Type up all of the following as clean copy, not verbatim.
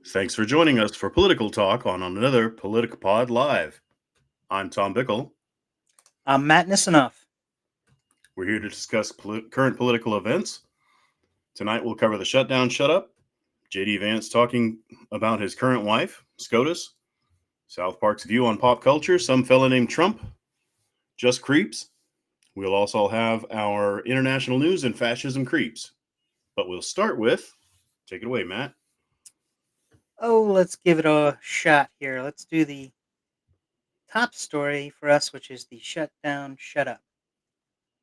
Thanks for joining us for Political Talk on another PolitiPod Live. I'm Tom Bickle. Matt Nisanoff. We're here to discuss current political events. Tonight we'll cover the shutdown, shut up, J.D. Vance talking about his current wife, SCOTUS, South Park's view on pop culture, some fella named Trump, just creeps. We'll also have our international news and fascism creeps. But we'll start with, take it away, Matt. Oh, let's give it a shot here. Let's do the top story for us, which is the shutdown, shut up,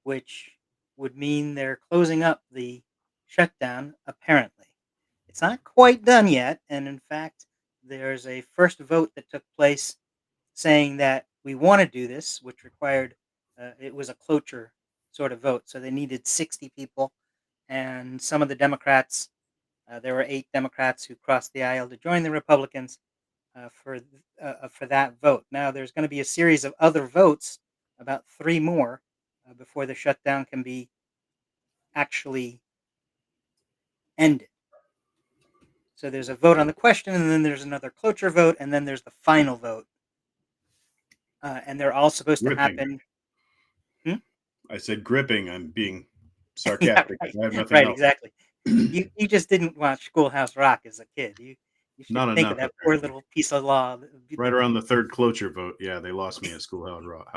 which would mean they're closing up the shutdown, apparently. It's not quite done yet, and in fact, there's a first vote that took place saying that we want to do this, which required, it was a cloture sort of vote, so they needed 60 people, and some of the Democrats, there were 8 Democrats who crossed the aisle to join the Republicans for that vote. Now, there's going to be a series of other votes, about 3 more, before the shutdown can be actually ended. So there's a vote on the question, and then there's another cloture vote, and then there's the final vote. And they're all supposed to Gripping. happen. Hmm? I said gripping. I'm being Yeah, sarcastic. right, I have nothing right, else. exactly. You just didn't watch Schoolhouse Rock as a kid. You should Not think of enough, that poor apparently. little piece of law. Right around the third cloture vote, yeah, they lost me at Schoolhouse Rock.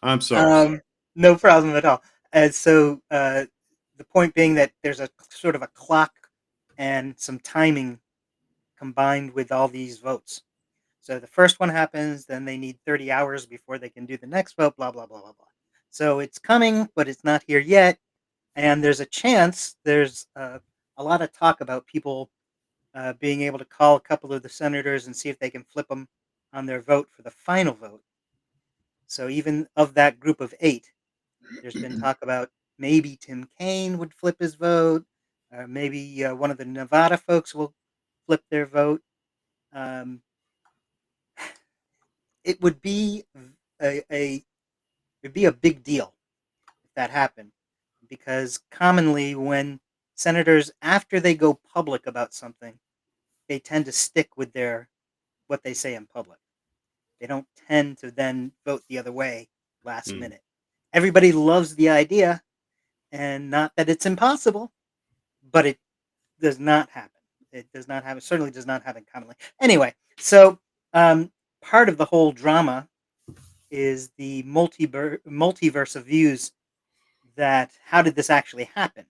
I'm sorry. Um, no problem at all. And so the point being that there's a sort of a clock and some timing combined with all these votes. So the first one happens, then they need 30 hours before they can do the next vote, blah, blah, blah, blah, blah. So it's coming, but it's not here yet. And there's a chance, there's a lot of talk about people being able to call a couple of the senators and see if they can flip them on their vote for the final vote. So even of that group of 8, there's been talk about maybe Tim Kaine would flip his vote, maybe one of the Nevada folks will flip their vote. Um, it would be a it'd be a big deal if that happened, because commonly when senators, after they go public about something, they tend to stick with their what they say in public. They don't tend to then vote the other way last Hmm. minute. Everybody loves the idea, and not that it's impossible, but it does not happen. It does not happen. Certainly does not happen commonly. Anyway, so um, part of the whole drama is the multiverse of views that how did this actually happen?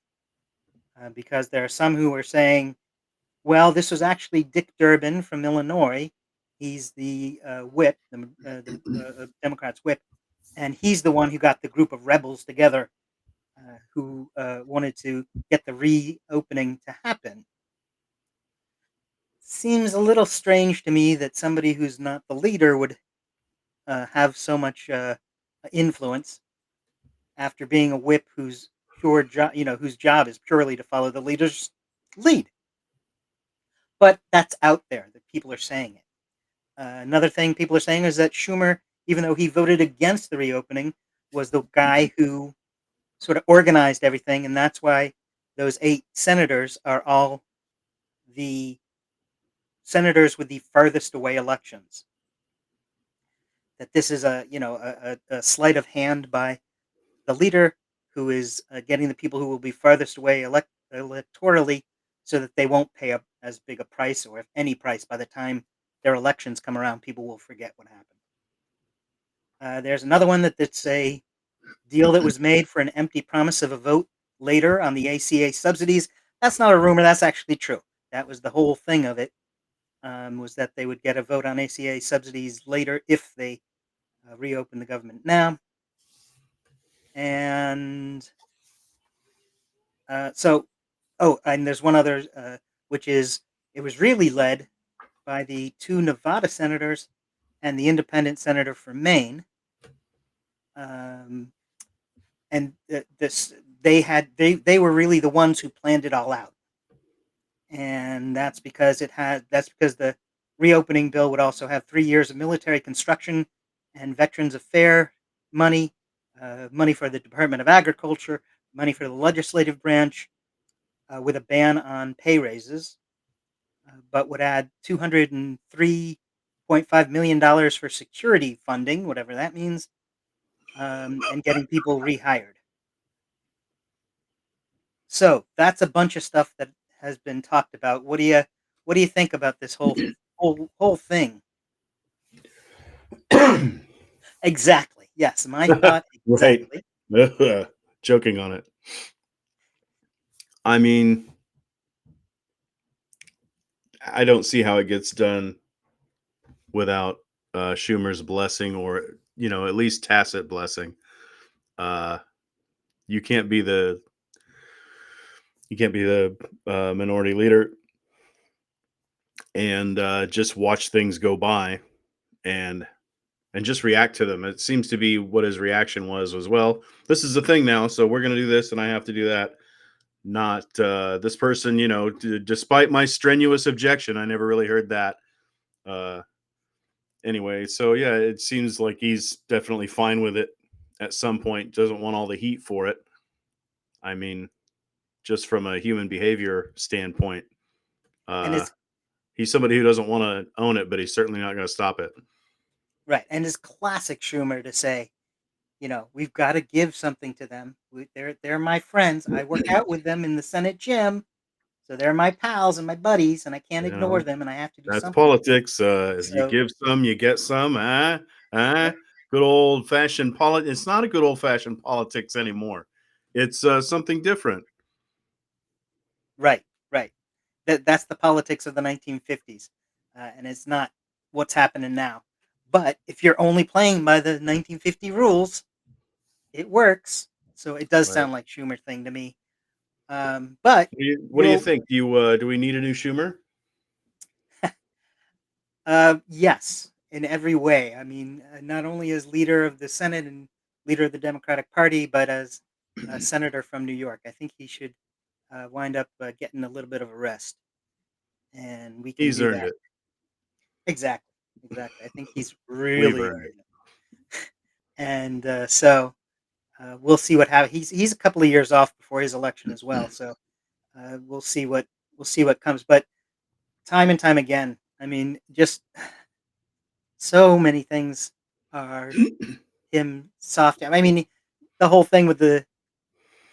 Because there are some who are saying, well, this was actually Dick Durbin from Illinois. He's the whip, the Democrats' whip, and he's the one who got the group of rebels together who wanted to get the reopening to happen. Seems a little strange to me that somebody who's not the leader would have so much influence after being a whip whose whose job is purely to follow the leader's lead. But that's out there that people are saying it. Another thing people are saying is that Schumer, even though he voted against the reopening, was the guy who sort of organized everything, and that's why those 8 senators are all the senators with the furthest away elections. That this is a sleight of hand by the leader who is getting the people who will be farthest away electorally, so that they won't pay as big a price, or if any price, by the time their elections come around. People will forget what happened. There's another one that's a deal that was made for an empty promise of a vote later on the ACA subsidies. That's not a rumor. That's actually true. That was the whole thing of it, was that they would get a vote on ACA subsidies later if they reopen the government now. And so, oh, and there's one other, which is it was really led by the 2 Nevada senators and the independent senator from Maine. Um, and this they were really the ones who planned it all out, and that's because the reopening bill would also have 3 years of military construction and veterans affair money, money for the Department of Agriculture, money for the legislative branch, with a ban on pay raises, but would add $203.5 million for security funding, whatever that means, and getting people rehired. So that's a bunch of stuff that has been talked about. What do you think about this whole thing? Exactly. Yes, my thought Right. exactly. Joking on it. I mean, I don't see how it gets done without Schumer's blessing, or at least tacit blessing. Uh, you can't be the minority leader and just watch things go by and just react to them. It seems to be what his reaction was, well, this is the thing now, so we're going to do this and I have to do that. Not this person, despite my strenuous objection, I never really heard that. Uh, anyway, so yeah, it seems like he's definitely fine with it at some point, doesn't want all the heat for it. I mean, just from a human behavior standpoint, And uh, it's he's somebody who doesn't want to own it, but he's certainly not going to stop it. right. And it's classic Schumer to say, we've got to give something to them. They're my friends. I work out with them in the Senate gym, so they're my pals and my buddies, and I can't You ignore know, them, and I have to do that's something. politics. You So give some, you get some. yeah, Good old fashioned politics. It's not a good old fashioned politics anymore. It's something different. right, right. That's the politics of the 1950s, and it's not what's happening now. But if you're only playing by the 1950 rules, it works. So it does Right. sound like Schumer thing to me. But What do you you'll think? Do we need a new Schumer? Yes, in every way. I mean, not only as leader of the Senate and leader of the Democratic Party, but as a senator from New York. I think he should wind up getting a little bit of a rest, and we can He's do earned that. it. Exactly, exactly. I think he's We've really earned earned it, and so we'll see what happens. He's a couple of years off before his election as well, so we'll see what comes. But time and time again, I mean, just so many things are it. him soft. I mean, the whole thing with the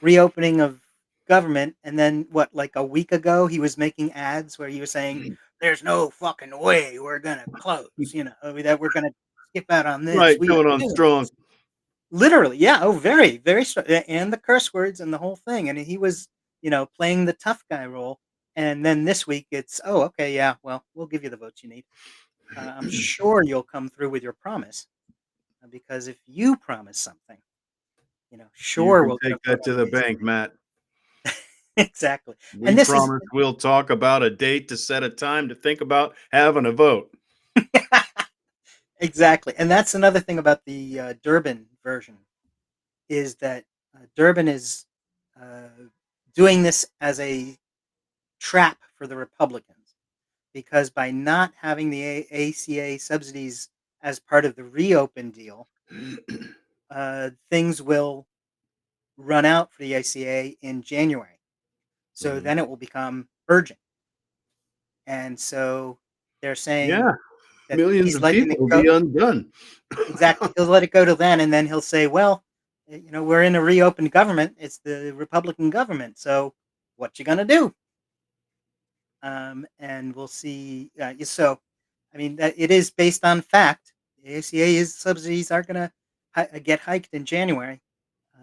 reopening of government, and then what? Like a week ago, he was making ads where he was saying, "There's no fucking way we're gonna close. That we're gonna skip out on this. Right, We are coming on doing strong. this." Literally, yeah. Oh, very, very strong, and the curse words and the whole thing. And he was, playing the tough guy role. And then this week, it's, oh, okay, yeah. Well, we'll give you the votes you need. I'm sure you'll come through with your promise, because if you promise something, You sure can we'll get take a vote that on to the it. bank, Matt. Exactly. We And this is promise we'll talk about a date to set a time to think about having a vote. exactly. And that's another thing about the Durbin version is that Durbin is uh, doing this as a trap for the Republicans, because by not having the ACA subsidies as part of the reopen deal, things will run out for the ACA in January. So Mhm. then it will become urgent. And so they're saying Yeah, that millions he's of letting people it will go. be undone. Exactly. He'll let it go till then, and then he'll say, "Well, we're in a reopened government. It's the Republican government. So, what you gonna do?" And we'll see. So, I mean, that it is based on fact. The ACA is subsidies are gonna get hiked in January.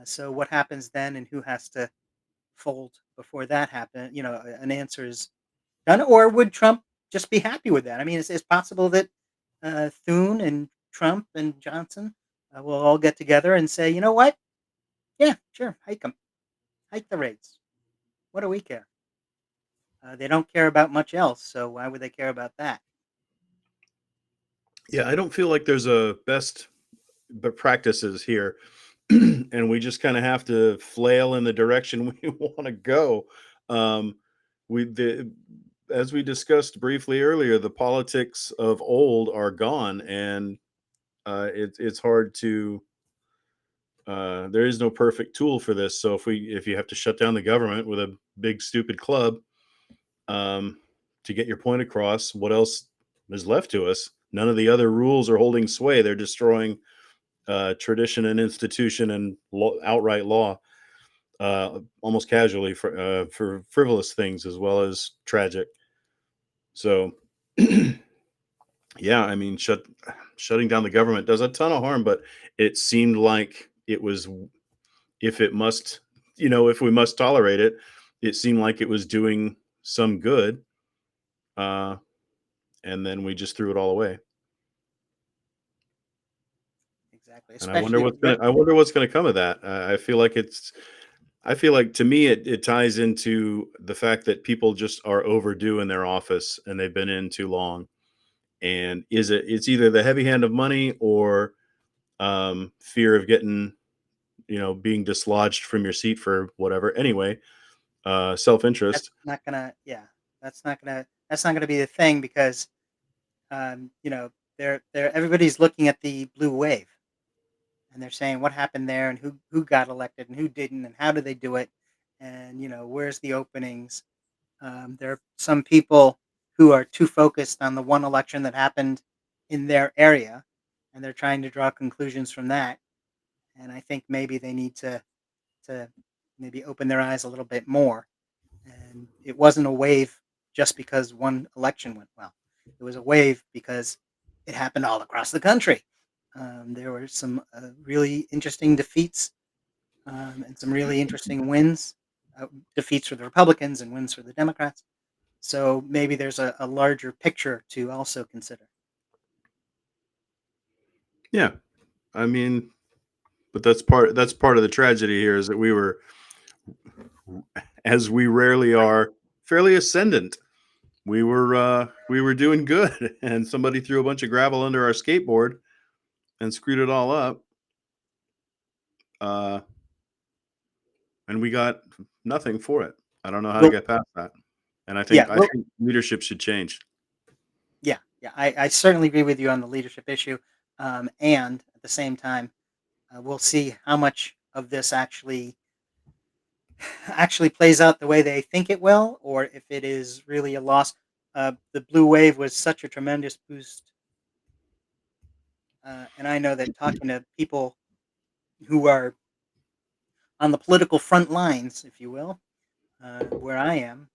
So, what happens then, and who has to fold before that happens? An answer is done, or would Trump just be happy with that? I mean, it's possible that Thune and Trump and Johnson will all get together and say, you know what? Yeah, sure, hike them, hike the rates. What do we care? They don't care about much else, so why would they care about that? Yeah, I don't feel like there's a best but practices here. And we just kind of have to flail in the direction we want to go. Um, as we discussed briefly earlier, the politics of old are gone, and it's hard to There is no perfect tool for this. So if you have to shut down the government with a big stupid club um, to get your point across, what else is left to us? None of the other rules are holding sway. They're destroying tradition and institution and outright law almost casually for frivolous things as well as tragic. So, yeah, I mean, shutting down the government does a ton of harm, but it seemed like it was, if it must, if we must tolerate it, it seemed like it was doing some good, uh, and then we just threw it all away. Exactly. And Especially when you I wonder what's gonna come of that. I feel like to me it ties into the fact that people just are overdue in their office and they've been in too long. And it's either the heavy hand of money or fear of getting, being dislodged from your seat for whatever. Anyway, self that's interest. not gonna yeah, that's not gonna be the thing because they're everybody's looking at the blue wave and they're saying what happened there and who got elected and who didn't and how did they do it and where's the openings. There are some people who are too focused on the one election that happened in their area, and they're trying to draw conclusions from that. And I think maybe they need to maybe open their eyes a little bit more. And it wasn't a wave just because one election went well. It was a wave because it happened all across the country. There were some really interesting defeats and some really interesting wins, defeats for the Republicans and wins for the Democrats. So maybe there's a larger picture to also consider. Yeah, I mean, but that's part of the tragedy here is that we were, as we rarely Right. are, fairly ascendant. We were doing good, and somebody threw a bunch of gravel under our skateboard and screwed it all up. Uh, and we got nothing for it. I don't know how to Well, get past that. And yeah, I well, think leadership should change. yeah. I certainly agree with you on the leadership issue, and at the same time, we'll see how much of this actually plays out the way they think it will, or if it is really a loss. The blue wave was such a tremendous boost, and I know that talking to people who are on the political front lines, if you will, where I am,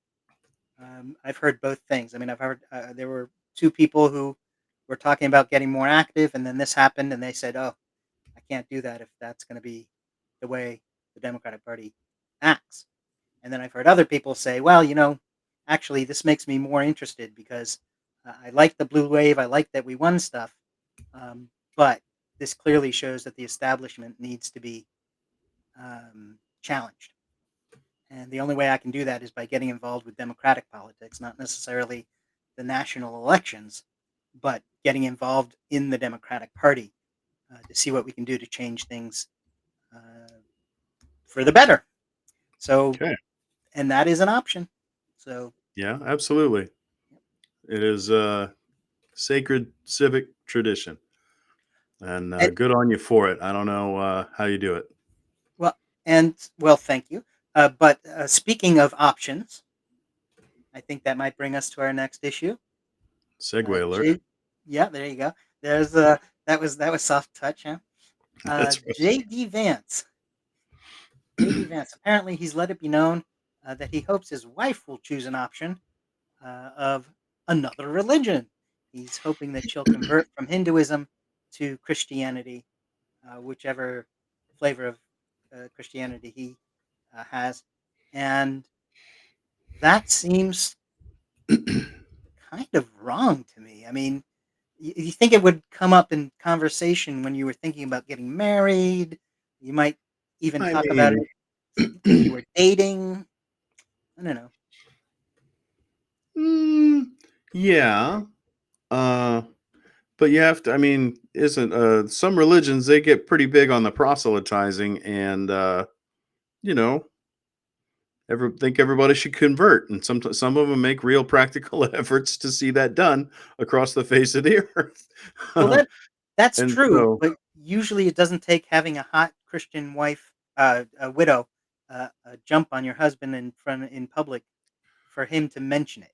I've heard both things. I mean, I've heard there were two people who were talking about getting more active, and then this happened, and they said, "Oh, I can't do that if that's going to be the way the Democratic Party acts." And then I've heard other people say, "Well, actually, this makes me more interested because I like the blue wave. I like that we won stuff, um, but this clearly shows that the establishment needs to be challenged." And the only way I can do that is by getting involved with democratic politics, not necessarily the national elections, but getting involved in the Democratic Party to see what we can do to change things uh, for the better. So, Okay. and that is an option. So, Yeah, absolutely. It is a sacred civic tradition, and and, good on you for it. I don't know how you do it. well, thank you. But speaking of options, I think that might bring us to our next issue. Segue alert. J, yeah, there you go. There's that was soft touch, huh? That's right. J.D. Vance. J.D. Vance. Apparently, he's let it be known that he hopes his wife will choose an option of another religion. He's hoping that she'll convert from Hinduism to Christianity, whichever flavor of Christianity he has. And that seems kind of wrong to me. I mean, you think it would come up in conversation when you were thinking about getting married? You might even I talk about mean, it if you were dating. I don't know. mm, yeah. Uh, but you have to. I mean, isn't some religions they get pretty big on the proselytizing, and you know, think everybody should convert, and some of them make real practical efforts to see that done across the face of the earth. Well, that's And true, so, but usually it doesn't take having a hot Christian wife, a widow, jump on your husband in public for him to mention it.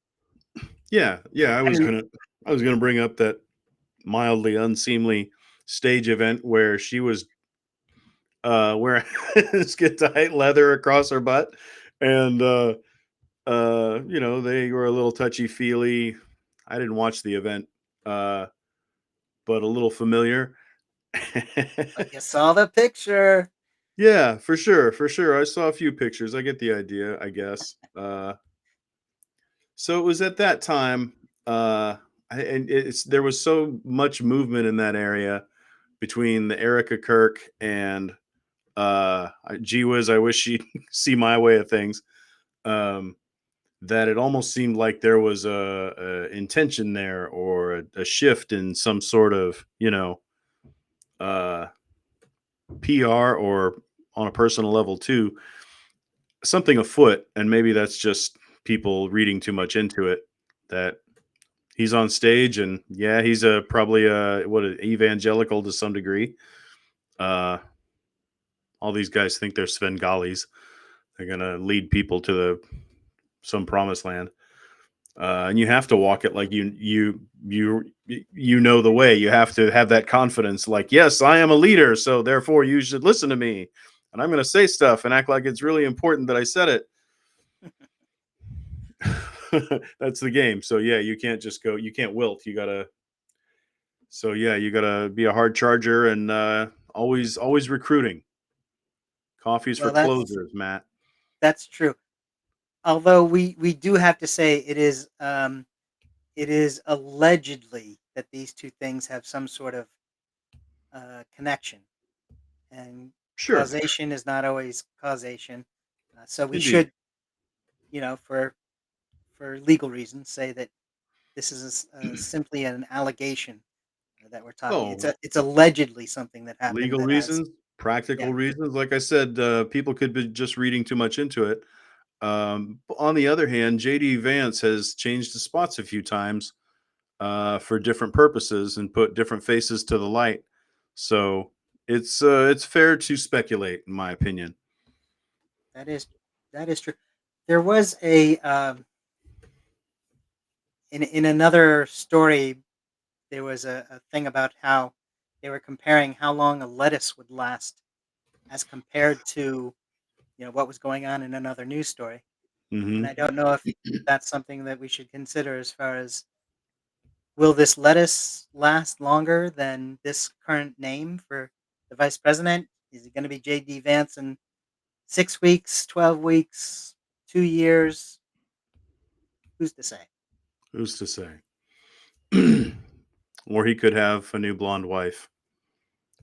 Yeah, yeah. I I was mean, gonna I was gonna bring up that mildly unseemly stage event where she was wearing skin tight leather across her butt, and they were a little touchy feely. I didn't watch the event, uh, but a little familiar. but you saw the picture. Yeah, for sure, for sure. I saw a few pictures. I get the idea, I guess. So it was at that time, and there was so much movement in that area between the Erica Kirk and gee whiz, I wish she'd see my way of things. Um, that it almost seemed like there was a intention there or a shift in some sort of uh, PR or on a personal level too, something afoot, and maybe that's just people reading too much into it. That he's on stage, and yeah, he's a probably a what a evangelical to some degree. Uh, all these guys think they're Svengalis. They're gonna lead people to the some promised land, and you have to walk it like you know the way. You have to have that confidence. Like, yes, I am a leader, so therefore you should listen to me, and I'm gonna say stuff and act like it's really important that I said it. That's the game. So yeah, you can't just go. You can't wilt. You gotta. So yeah, you gotta be a hard charger and always recruiting. Coffees for Well, closers, Matt. that's true. Although we do have to say it is allegedly that these two things have some sort of connection, and Sure, causation is not always causation. So we indeed. should, for legal reasons, say that this is simply an allegation that we're talking. Oh, It's allegedly something that happened legal that has, reasons, practical yeah, reasons. Like I said, people could be just reading too much into it. On the other hand, JD Vance has changed the spots a few times for different purposes and put different faces to the light. So it's fair to speculate, in my opinion. that is that is true. There was a in another story. There was a thing about how they were comparing how long a lettuce would last as compared to what was going on in another news story. And Hmm. I don't know if that's something that we should consider as far as, will this lettuce last longer than this current name for the vice president? Is it going to be J.D. Vance in 6 weeks, 12 weeks, 2 years? Who's to say? Who's to say? Or he could have a new blonde wife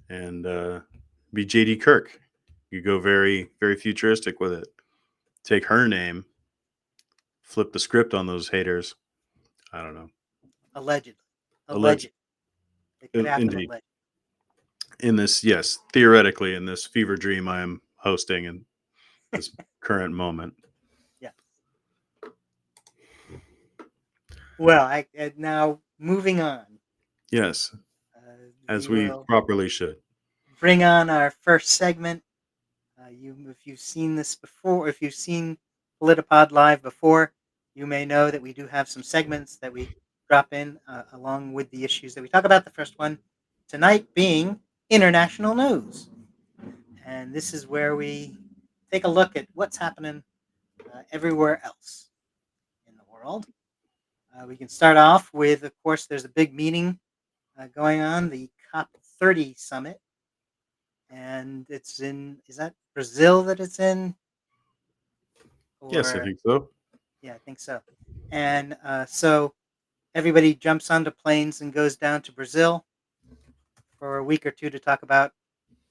and be JD Kirk. You go very, very futuristic with it. Take her name, flip the script on those haters. I don't know. Allegedly. Alleged, Alleged. It could happen indeed. alleged. In this, yes, theoretically, in this fever dream I am hosting in this current moment. Yeah. Well, now moving on, Yes, as we we will properly should. bring on our first segment. If you've seen this before, if you've seen PolitiPod live before, you may know that we do have some segments that we drop in along with the issues that we talk about. The first one tonight being international news, and this is where we take a look at what's happening everywhere else in the world. We can start off with, of course, there's a big meeting going on, the COP30 summit, and it's in, is that Brazil that it's in? Yes, I Or, think so. yeah, I think so. And so everybody jumps onto planes and goes down to Brazil for a week or two to talk about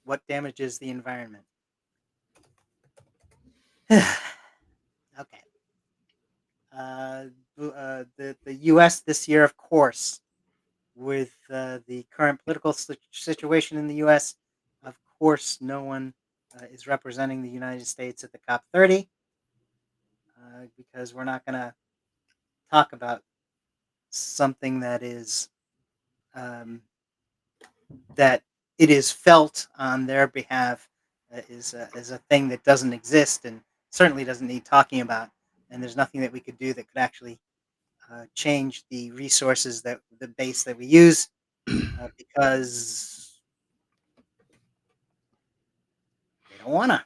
what damages the environment. Okay. The U.S. this year, of course, with the current political situation in the U.S., of course, no one is representing the United States at the COP30 because we're not going to talk about something that is um, that it is felt on their behalf is a thing that doesn't exist and certainly doesn't need talking about. And there's nothing that we could do that could actually change the resources that the base that we use because they don't want to.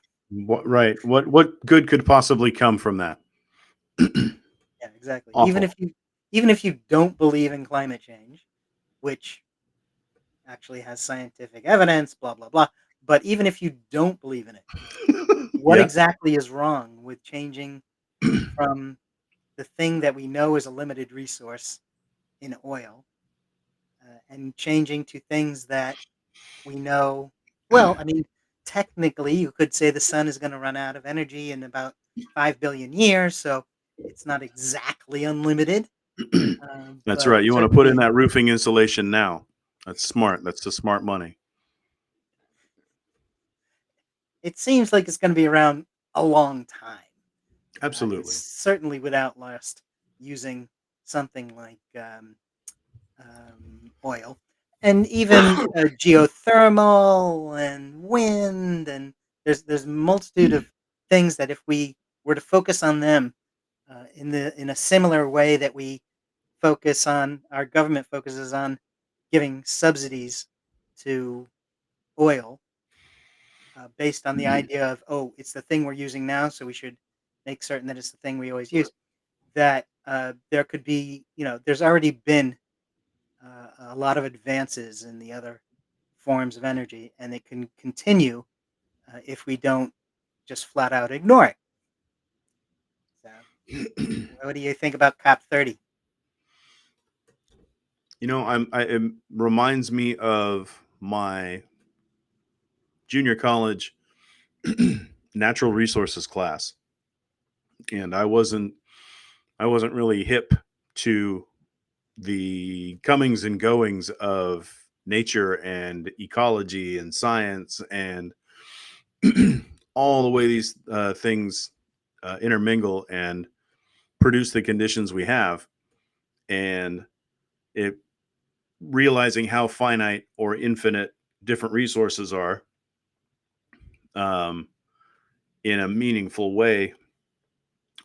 Right. What good could possibly come from that? Yeah, exactly. Awful. Even if you don't believe in climate change, which actually has scientific evidence, blah blah blah. But even if you don't believe in it, what Yeah. exactly is wrong with changing from the thing that we know is a limited resource in oil and changing to things that we know? Well, I mean, technically, you could say the sun is going to run out of energy in about 5 billion years, so it's not exactly unlimited, That's but right. You want to put in certainly that roofing insulation now. That's smart. That's the smart money. it seems like it's going to be around a long time. It's Absolutely. certainly would outlast using something like oil, and even geothermal and wind, and there's a multitude of things that if we were to focus on them in a similar way that we focus on our government focuses on giving subsidies to oil based on the idea of, oh, it's the thing we're using now, so we should make certain that it's the thing we always use. That there could be, there's already been a lot of advances in the other forms of energy, and it can continue if we don't just flat out ignore it. So, what do you think about COP 30? It reminds me of my junior college natural resources class, and I wasn't really hip to the comings and goings of nature and ecology and science and all the way these things intermingle and produce the conditions we have, and it realizing how finite or infinite different resources are um, in a meaningful way.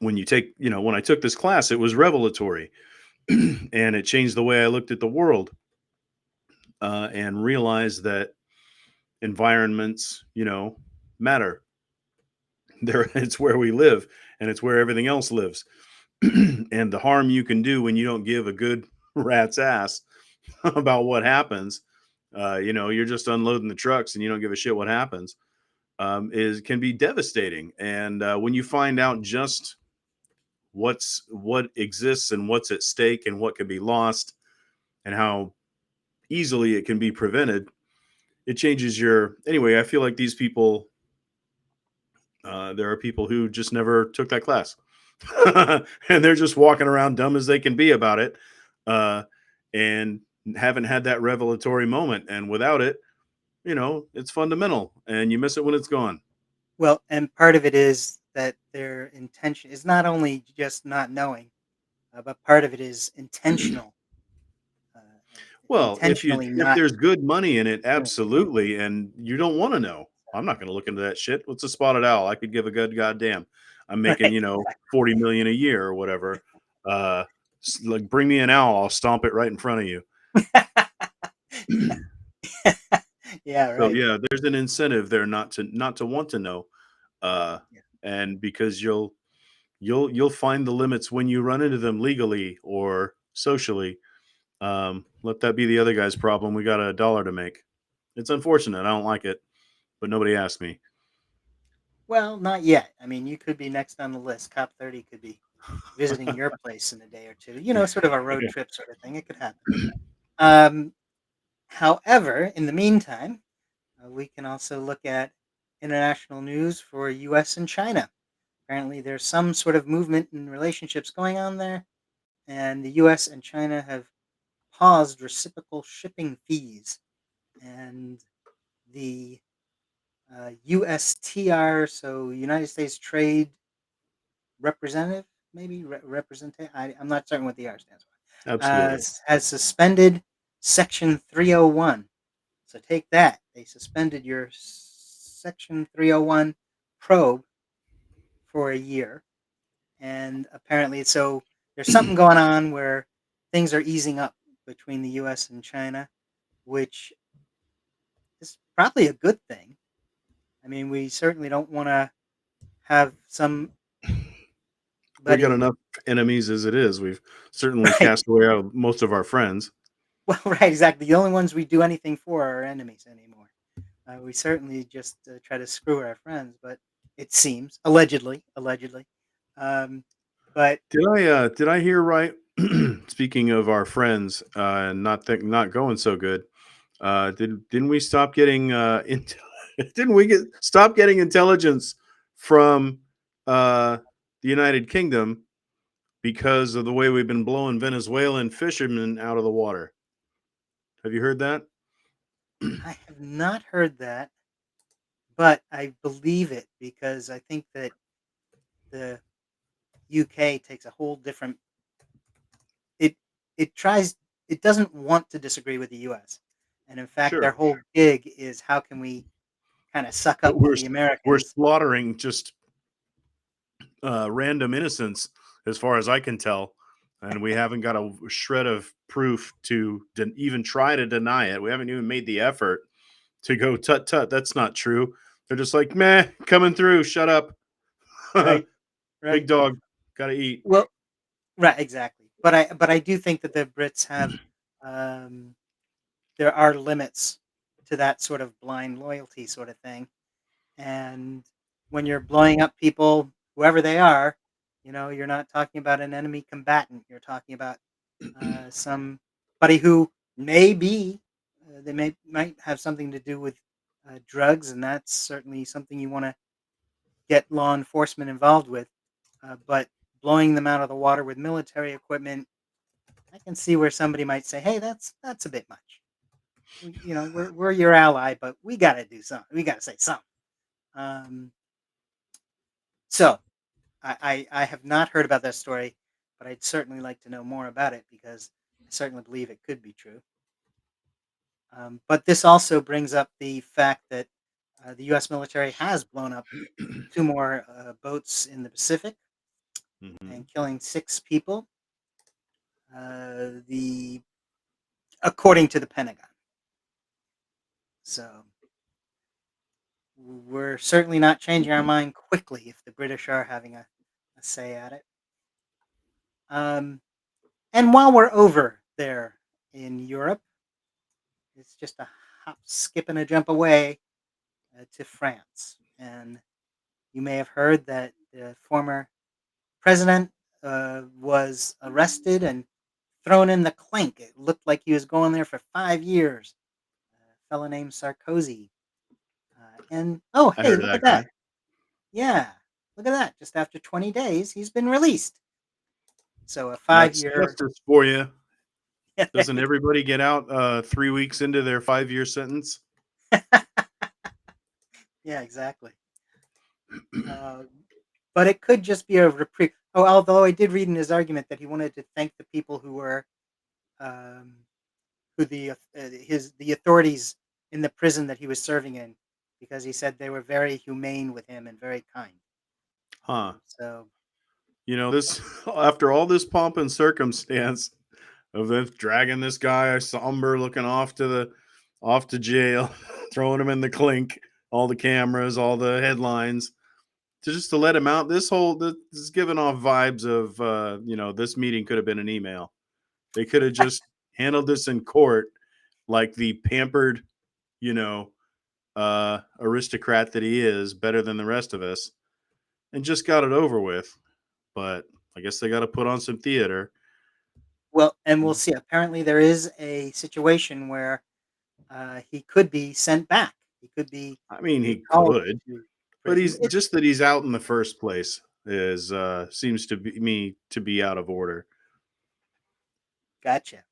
When I took this class, it was revelatory and it changed the way I looked at the world and realized that environments, matter. There, it's where we live and it's where everything else lives. And the harm you can do when you don't give a good rat's ass about what happens, you're just unloading the trucks and you don't give a shit what happens, is can be devastating. And when you find out just what exists and what's at stake and what can be lost and how easily it can be prevented, it changes your. Anyway, I feel like these people. There are people who just never took that class, and they're just walking around dumb as they can be about it, uh, and haven't had that revelatory moment. And without it, it's fundamental, and you miss it when it's gone. Well, and part of it is that their intention is not only just not knowing, but part of it is intentional, uh, Well, intentionally if not there's good money in it, doing. absolutely, and you don't want to know. I'm not going to look into that shit. What's a spotted owl? I could give a good goddamn. I'm making, Right. 40 million a year or whatever. Uh, like bring me an owl, I'll stomp it right in front of you. Yeah, So right. yeah, there's an incentive there not to want to know, uh, Yeah. and because you'll find the limits when you run into them legally or socially. Let that be the other guy's problem. We got a dollar to make. It's unfortunate. I don't like it, but nobody asked me. Well, not yet. I mean, you could be next on the list. COP 30 could be visiting your place in a day or two. Sort of a road trip sort of thing. It could happen. Um, However, in the meantime, we can also look at international news for U.S. and China. Apparently, there's some sort of movement in relationships going on there, and the U.S. and China have paused reciprocal shipping fees. And the USTR, so United States Trade Representative, maybe representative. I'm not certain what the R stands for. Absolutely. Has suspended Section 301. So take that. They suspended your Section 301 probe for a year. And apparently, so there's something going on where things are easing up between the US and China, which is probably a good thing. I mean, we certainly don't want to have somebody. We got enough enemies as it is. We've certainly Right. cast away most of our friends. Well, right, exactly. The only ones we do anything for are our enemies anymore. We certainly just try to screw our friends, but it seems allegedly. Um, but Did I hear right? Speaking of our friends, and not going so good. Didn't we stop getting didn't we stop getting intelligence from the United Kingdom because of the way we've been blowing Venezuelan fishermen out of the water? Have you heard that? I have not heard that, but I believe it because I think that the UK takes a whole different it it tries it doesn't want to disagree with the US. And in fact, their Sure, whole gig is how can we kind of suck but up to the we're Americans. slaughtering just random innocents, as far as I can tell, and we haven't got a shred of proof to even try to deny it. We haven't even made the effort to go tut tut. That's not true. They're just like meh, coming through. Shut up, Right, big right. dog. Gotta eat. Well, right, exactly. But I do think that the Brits have um, there are limits to that sort of blind loyalty sort of thing. And when you're blowing up people, whoever they are, you're not talking about an enemy combatant. You're talking about somebody who may be, they might have something to do with drugs, and that's certainly something you want to get law enforcement involved with. But blowing them out of the water with military equipment, I can see where somebody might say, "Hey, that's a bit much." We're your ally, but we got to do something. We got to say something. Um, so I have not heard about that story, but I'd certainly like to know more about it because I certainly believe it could be true. But this also brings up the fact that the U.S. military has blown up two more boats in the Pacific and Mhm. killing six people. The according to the Pentagon. So we're certainly not changing our mind quickly if the British are having a say at it. Um, and while we're over there in Europe, it's just a hop, skip, and a jump away to France. And you may have heard that the former president was arrested and thrown in the clink. It looked like he was going there for 5 years. A fellow named Sarkozy. And oh, I hey, heard of look at that that. guy. Yeah, look at that. Just after 20 days, he's been released. So a That's 5 year. justice for you. Yeah, there Doesn't you everybody get out 3 weeks into their 5-year sentence? go. Yeah, exactly. Uh, but it could just be a reprieve. Oh, although I did read in his argument that he wanted to thank the people who were, um, who the authorities in the prison that he was serving in, because he said they were very humane with him and very kind. Huh. So This after all this pomp and circumstance of them dragging this guy somber looking off to jail, throwing him in the clink, all the cameras, all the headlines, to let him out. This is giving off vibes of this meeting could have been an email. They could have just handled this in court like the pampered, you know, aristocrat that he is, better than the rest of us, and just got it over with. But I guess they got to put on some theater. well, and we'll see. Apparently, there is a situation where he could be sent back. He could be I mean, he recalled could, to but prison. he's just that he's out in the first place is seems to be me to be out of order. Gotcha.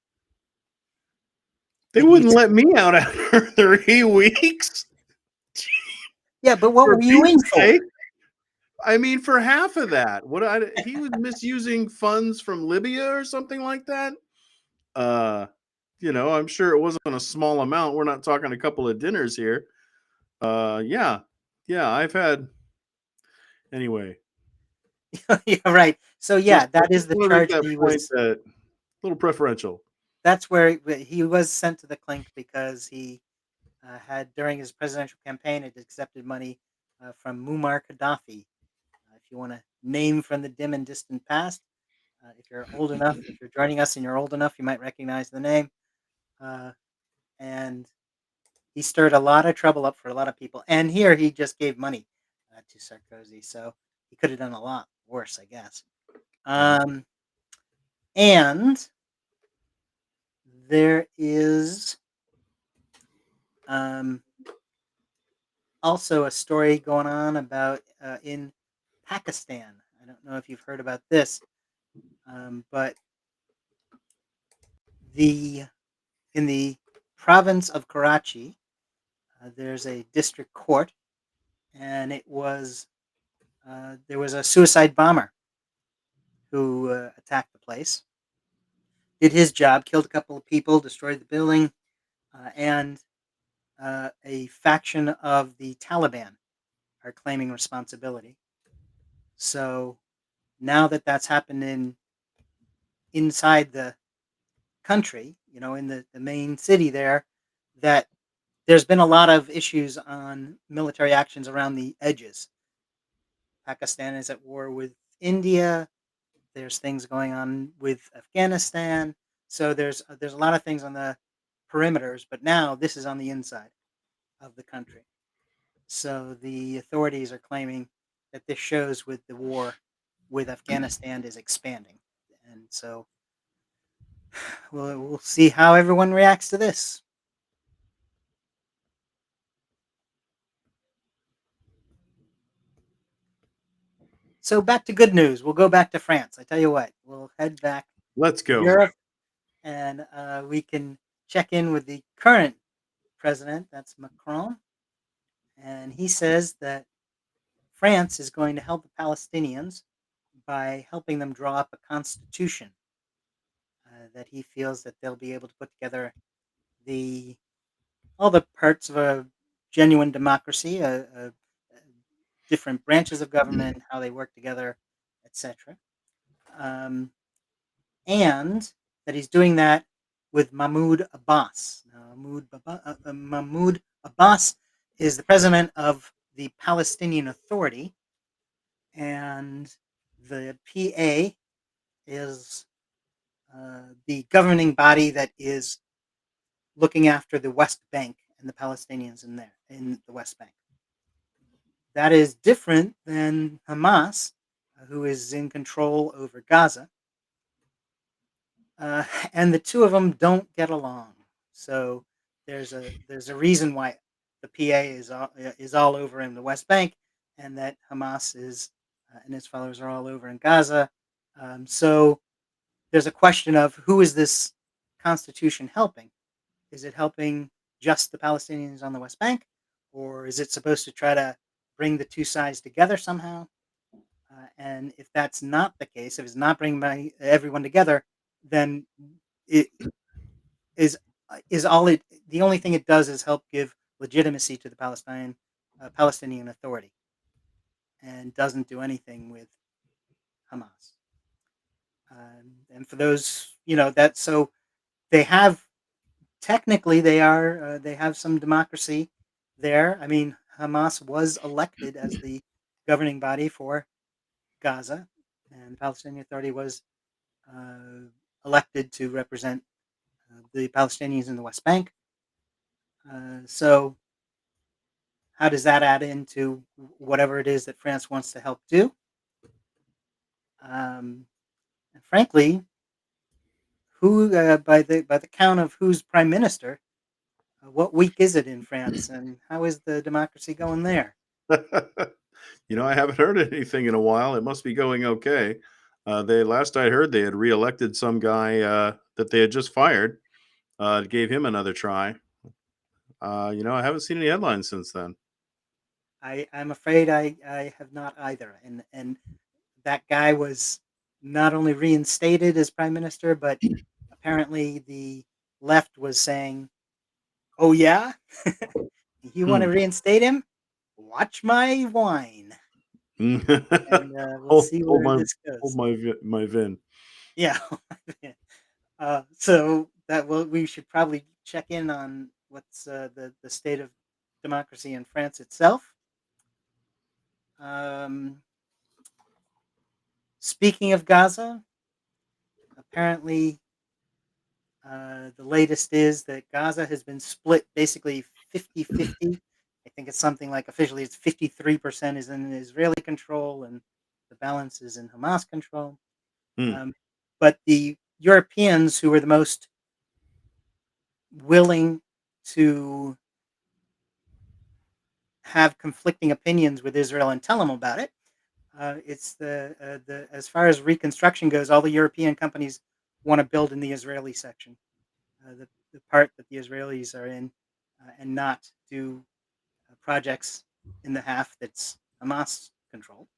They Maybe he's wouldn't let me out after 3 weeks. yeah, but what For were you in Pete's for? sake, I mean, for half of that, he was misusing funds from Libya or something like that. Uh, I'm sure it wasn't a small amount. We're not talking a couple of dinners here. Yeah, yeah, I've had anyway. Yeah, right. So yeah, I that is just the want to make charge that that he point was. that a little preferential. That's where he was sent to the clink because he had during his presidential campaign had accepted money from Muammar Gaddafi. If you want to name from the dim and distant past, if you're old enough, if you're joining us and you're old enough, you might recognize the name. Uh, and he stirred a lot of trouble up for a lot of people. And here he just gave money to Sarkozy, so he could have done a lot worse, I guess. Yeah. Um, and there is um, also a story going on about in Pakistan. I don't know if you've heard about this, but the in the province of Karachi, there's a district court, and there was a suicide bomber who attacked the place, did his job, killed a couple of people, destroyed the building, and a faction of the Taliban are claiming responsibility. So now that that's happened inside the country, in the main city there, that there's been a lot of issues on military actions around the edges. Pakistan is at war with India. There's things going on with Afghanistan. So there's a lot of things on the perimeters, but now this is on the inside of the country. So the authorities are claiming that this shows with the war with Afghanistan is expanding, and so we'll see how everyone reacts to this. So back to good news. We'll go back to France. I tell you what, we'll head back Let's to go. Europe, and we can check in with the current president. That's Macron, and he says that France is going to help the Palestinians by helping them draw up a constitution that he feels that they'll be able to put together the all the parts of a genuine democracy, different branches of government, how they work together, etc. Um, and that he's doing that with Mahmoud Abbas. Now, Mahmoud Abbas is the president of the Palestinian Authority, and the PA is the governing body that is looking after the West Bank and the Palestinians in the West Bank. That is different than Hamas, who is in control over Gaza, uh, and the two of them don't get along. So there's a reason why the PA is all over in the West Bank, and that Hamas is and its followers are all over in Gaza. So there's a question of who is this constitution helping? Is it helping just the Palestinians on the West Bank, or is it supposed to try to bring the two sides together somehow? And if that's not the case, if it's not bringing everyone together, then it is all it. The only thing it does is help give legitimacy to the Palestinian Authority, and doesn't do anything with Hamas. And for those, that so they have technically they have some democracy there. I mean, Hamas was elected as the governing body for Gaza, and the Palestinian Authority was uh, elected to represent the Palestinians in the West Bank. So, how does that add into whatever it is that France wants to help do? And frankly, who by the count of who's prime minister, what week is it in France, and how is the democracy going there? I haven't heard anything in a while. It must be going okay. They last I heard, they had reelected some guy that they had just fired. Gave him another try. I haven't seen any headlines since then. I'm afraid I have not either, and that guy was not only reinstated as prime minister, but apparently the left was saying, "Oh yeah, you want Hmm. to reinstate him? Watch my wine," and we'll hold, see hold where my this goes. my vin. Yeah. So we should probably check in on what's the state of democracy in France itself. Um, Speaking of Gaza, apparently the latest is that Gaza has been split basically 50-50. I think it's something like officially it's 53% is in Israeli control and the balance is in Hamas control. Hmm. Um, but the Europeans who were the most willing to have conflicting opinions with Israel and tell them about it. It's the as far as reconstruction goes, all the European companies want to build in the Israeli section, the part that the Israelis are in, and not do projects in the half that's Hamas controlled.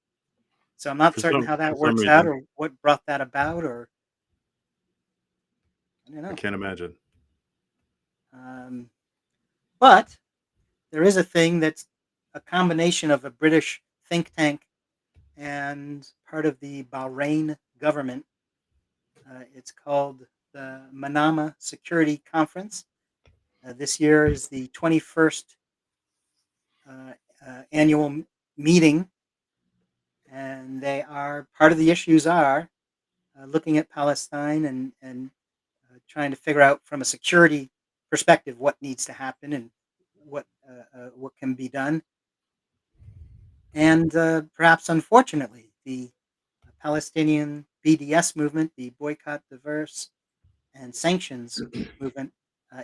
So I'm not certain how For that some works out reason, or what brought that about, or I don't I know. can't imagine. Um, but there is a thing that's a combination of a British think tank and part of the Bahrain government. It's called the Manama Security Conference. This year is the 21st uh, annual meeting, and they are part of the issues are looking at Palestine and trying to figure out from a security perspective what needs to happen and what can be done. And perhaps unfortunately, the Palestinian BDS movement, the Boycott, Diverse, and Sanctions movement,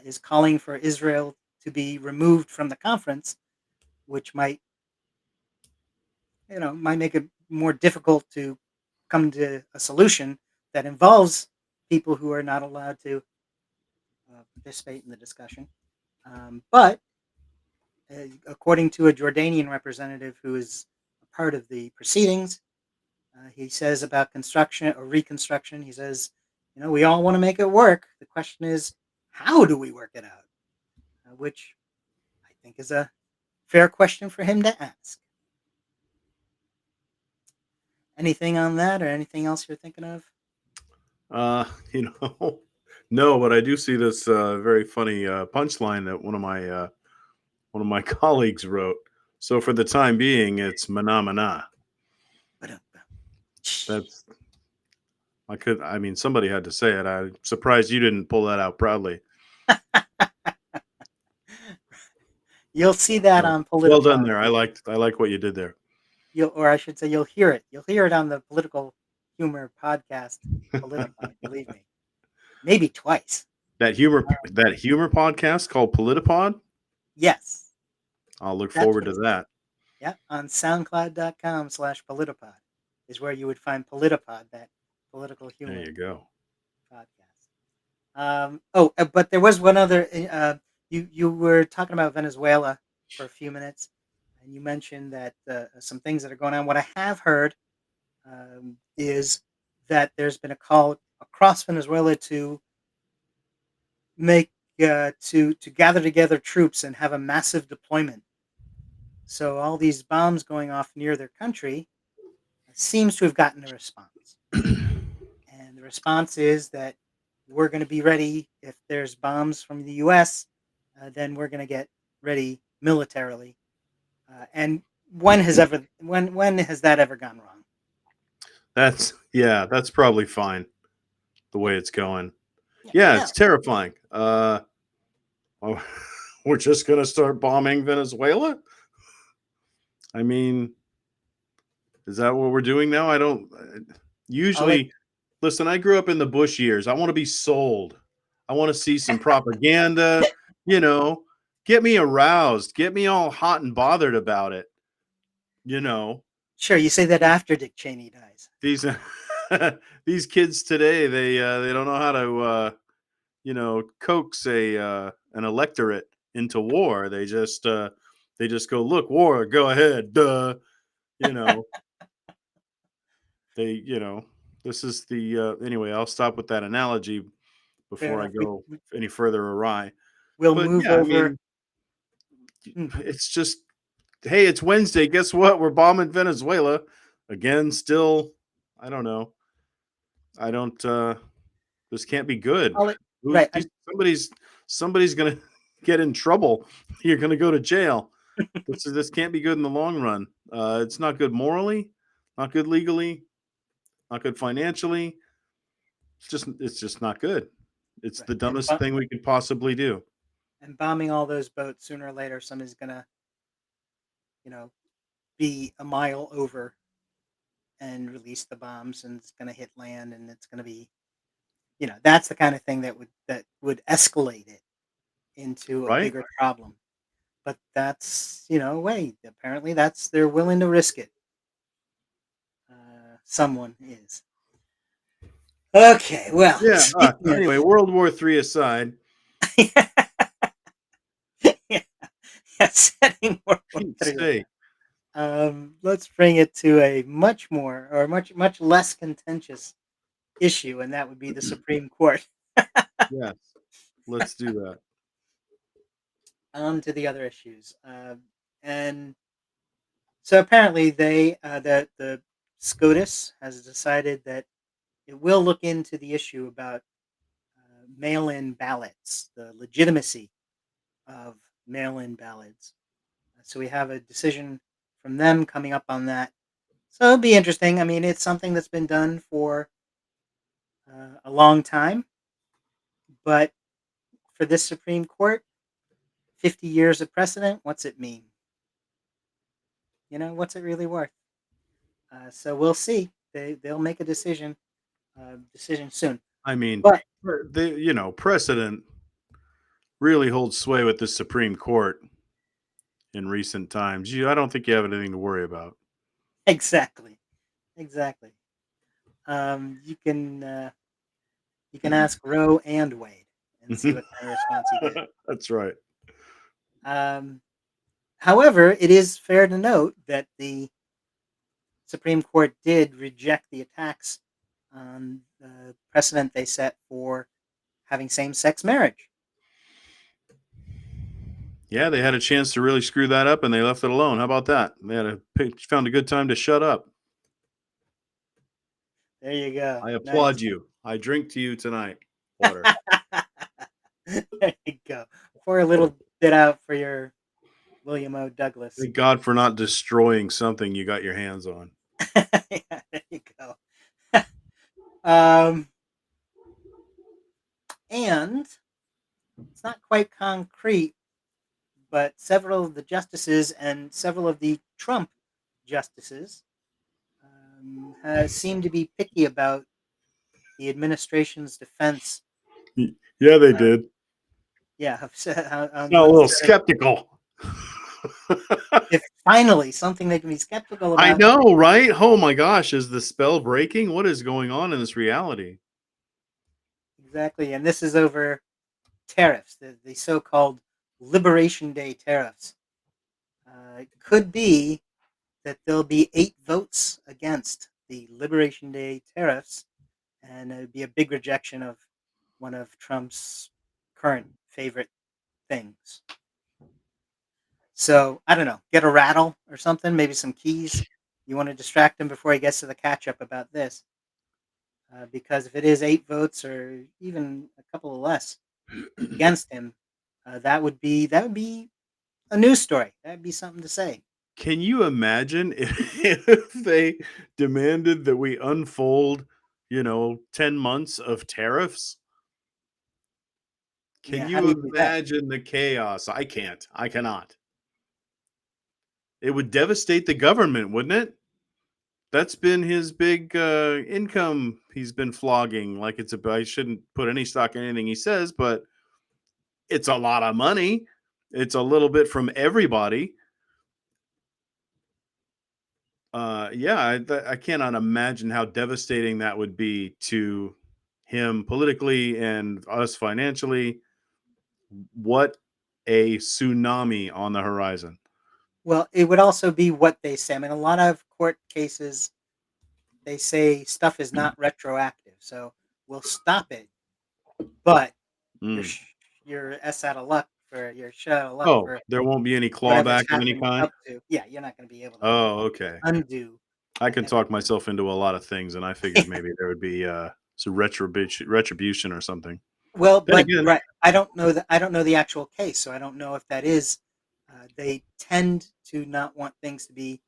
is calling for Israel to be removed from the conference, which might make it more difficult to come to a solution that involves people who are not allowed to participate in the discussion. But according to a Jordanian representative who is a part of the proceedings, he says about construction or reconstruction, he says, we all want to make it work. The question is, how do we work it out? Which I think is a fair question for him to ask. Anything on that or anything else you're thinking of? Uh, you know, no, but I do see this very funny punchline that one of my colleagues wrote. So for the time being, it's mana mana. But That's I mean, somebody had to say it. I'm surprised you didn't pull that out proudly. you'll see that So on well done PolitiPod. there. I like what you did there. Or I should say, you'll hear it. You'll hear it on the political humor podcast, PolitiPod. Believe me, maybe twice. That humor podcast called PolitiPod. Yes, I'll look that's forward what to it's called. that. Yeah, on SoundCloud.com/PolitiPod is where you would find PolitiPod, that political There humor you go. podcast. But there was one other. You were talking about Venezuela for a few minutes, and you mentioned that some things that are going on. What I have heard is that there's been a call across Venezuela to make to gather together troops and have a massive deployment. So all these bombs going off near their country seems to have gotten a response. And the response is that we're going to be ready if there's bombs from the U.S. Then we're going to get ready militarily. And when has that ever gone wrong? That's probably fine the way it's going. Yeah, Yeah, yeah. it's terrifying. Well, we're just gonna start bombing Venezuela. I mean, is that what we're doing now? I don't. I'll let Usually, listen. I grew up in the Bush years. I want to be sold. I want to see some propaganda. You know, get me aroused. Get me all hot and bothered about it. You know, sure you say that after Dick Cheney dies. these these kids today they don't know how to coax a an electorate into war. They just go, look, war, go ahead, duh. You know, they this is the anyway. I'll stop with that analogy. Fair before I enough. go any further awry. We'll But move yeah, I over. mean, Hmm, it's just, hey, it's Wednesday. Guess what? We're bombing Venezuela again. Still, I don't know. I don't. This can't be good. call it right. Somebody's gonna get in trouble. You're gonna go to jail. This can't be good in the long run. It's not good morally, not good legally, not good financially. It's just not good. It's Right. the dumbest thing we could possibly do. And bombing all those boats sooner or later, somebody's gonna, you know, be a mile over and release the bombs, and it's gonna hit land, and it's gonna be, that's the kind of thing that would escalate it into a Right? bigger problem. But that's, wait, apparently they're willing to risk it. Someone is. Okay, well, Yeah. speaking of Anyway, World War III aside, yeah, setting World War Pete's III sake. let's bring it to a much more or much less contentious issue, and that would be the Supreme Court. Yes, let's do that. On to the other issues, and so apparently the SCOTUS has decided that it will look into the issue about mail-in ballots, the legitimacy of mail-in ballots. So we have a decision from them coming up on that. So it'll be interesting. I mean, it's something that's been done for a long time, but for this Supreme Court, 50 years of precedent, what's it mean? What's it really worth? So we'll see. They'll make a decision soon. I mean, But precedent really holds sway with the Supreme Court in recent times. I don't think you have anything to worry about. exactly, exactly. You can ask Roe and Wade and see what kind of response you get. That's right. Um, However, it is fair to note that the Supreme Court did reject the attacks on the precedent they set for having same-sex marriage. Yeah, they had a chance to really screw that up, and they left it alone. How about that? Found a good time to shut up. There you go. I Nice. applaud you. I drink to you tonight. Water. There you go. Pour a little bit out for your William O. Douglas. Thank God for not destroying something you got your hands on. Yeah, there you go. Um, and it's not quite concrete, but several of the justices and several of the Trump justices seem to be picky about the administration's defense. Yeah, they Uh, did. yeah, Now a little skeptical. if finally something they can be skeptical I about. know, right? Oh my gosh, is the spell breaking? What is going on in this reality? Exactly, and this is over tariffs, the so-called Liberation Day tariffs. It could be that there'll be 8 votes against the Liberation Day tariffs, and it would be a big rejection of one of Trump's current favorite things. So I don't know, get a rattle or something, maybe some keys. You want to distract him before he gets to the catch up about this, because if it is 8 votes or even a couple of less against him, that would be a news story. That would be something to say. Can you imagine if they demanded that we unfold, 10 months of tariffs? Can Yeah, how do you you do that? imagine the chaos? I can't. I cannot. It would devastate the government, wouldn't it? That's been his big income he's been flogging. Like I shouldn't put any stock in anything he says, but it's a lot of money. It's a little bit from everybody. Yeah, I cannot imagine how devastating that would be to him politically and us financially. What a tsunami on the horizon. Well, it would also be what they say. I mean, a lot of court cases, they say stuff is not retroactive, so we'll stop it but you're Mm. sh- you're s out of luck for you're shit out of luck Oh, for there won't be any whatever's clawback of any happened kind? up to. Yeah, you're not going to be able to Oh, okay. undo I can talk everything. myself into a lot of things, and I figured maybe there would be, some retribution or something. Well, Then but again right, I don't know the actual case, so I don't know if that is. They tend to not want things to be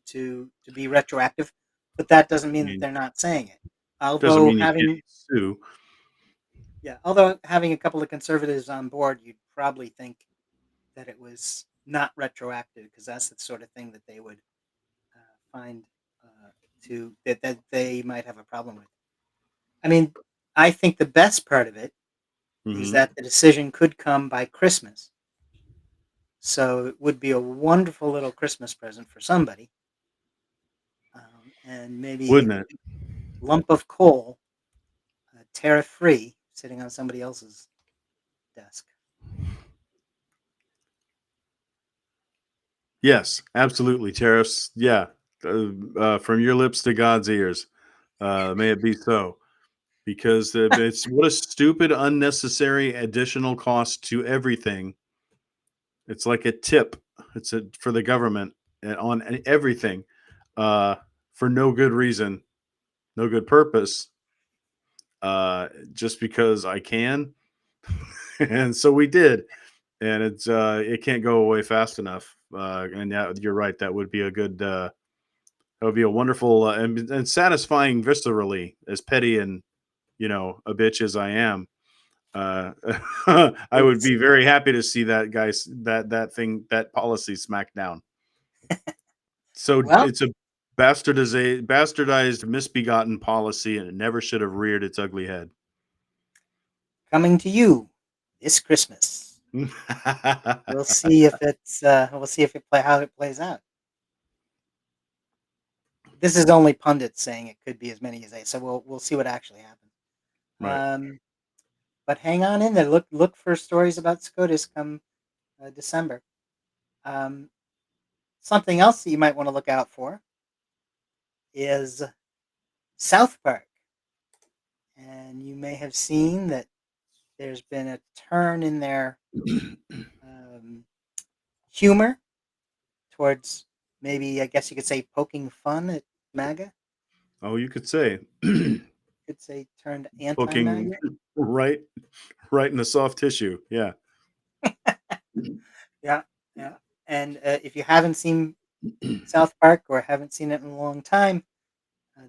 to be retroactive, but that doesn't I mean that mean, they're not saying it. doesn't Although mean you can't having sue. although having a couple of conservatives on board, you'd probably think that it was not retroactive because that's the sort of thing that they would find that they might have a problem with. I mean, I think the best part of it is Mhm. that the decision could come by Christmas. So it would be a wonderful little Christmas present for somebody, and maybe Wouldn't it? lump of coal, tariff free, sitting on somebody else's desk. Yes, absolutely. Tariffs, yeah. From your lips to God's ears. May it be so. Because it's what a stupid, unnecessary additional cost to everything. It's like a tip. It's for the government on everything, uh, for no good reason, no good purpose, just because I can. And so we did, and it can't go away fast enough. And yeah, you're right. That would be a good. That would be a wonderful and satisfying viscerally, as petty and a bitch as I am. Uh, I would It's be very happy to see that guys that policy smacked down. So well it's a bastardized, misbegotten policy, and it never should have reared its ugly head. coming to you this Christmas. We'll see if it's we'll see if it play how it plays out. This is only pundits saying it could be as many as eight, so we'll see what actually happens. Right. But hang on in there. Look for stories about SCOTUS come December. Um, Something else that you might want to look out for is South Park, and you may have seen that there's been a turn in their um, humor towards maybe I guess you could say poking fun at MAGA. Oh, you could say Could say turned poking anti-MAGA. right, right in the soft tissue. Yeah. Yeah, yeah. And if you haven't seen South Park or haven't seen it in a long time,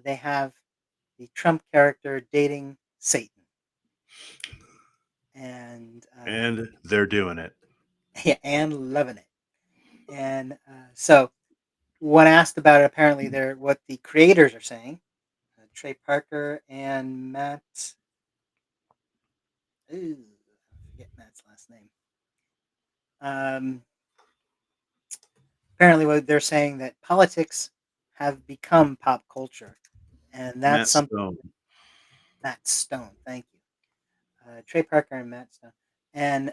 they have the Trump character dating Satan, and And they're doing it. yeah, and loving it. And so, when asked about it, apparently they're what the creators are saying, Trey Parker and Matt. Ooh, I forget Matt's last name. Um, Apparently, what they're saying that politics have become pop culture, and that's Matt something. Stone. Matt Stone, thank you, Trey Parker and Matt Stone, and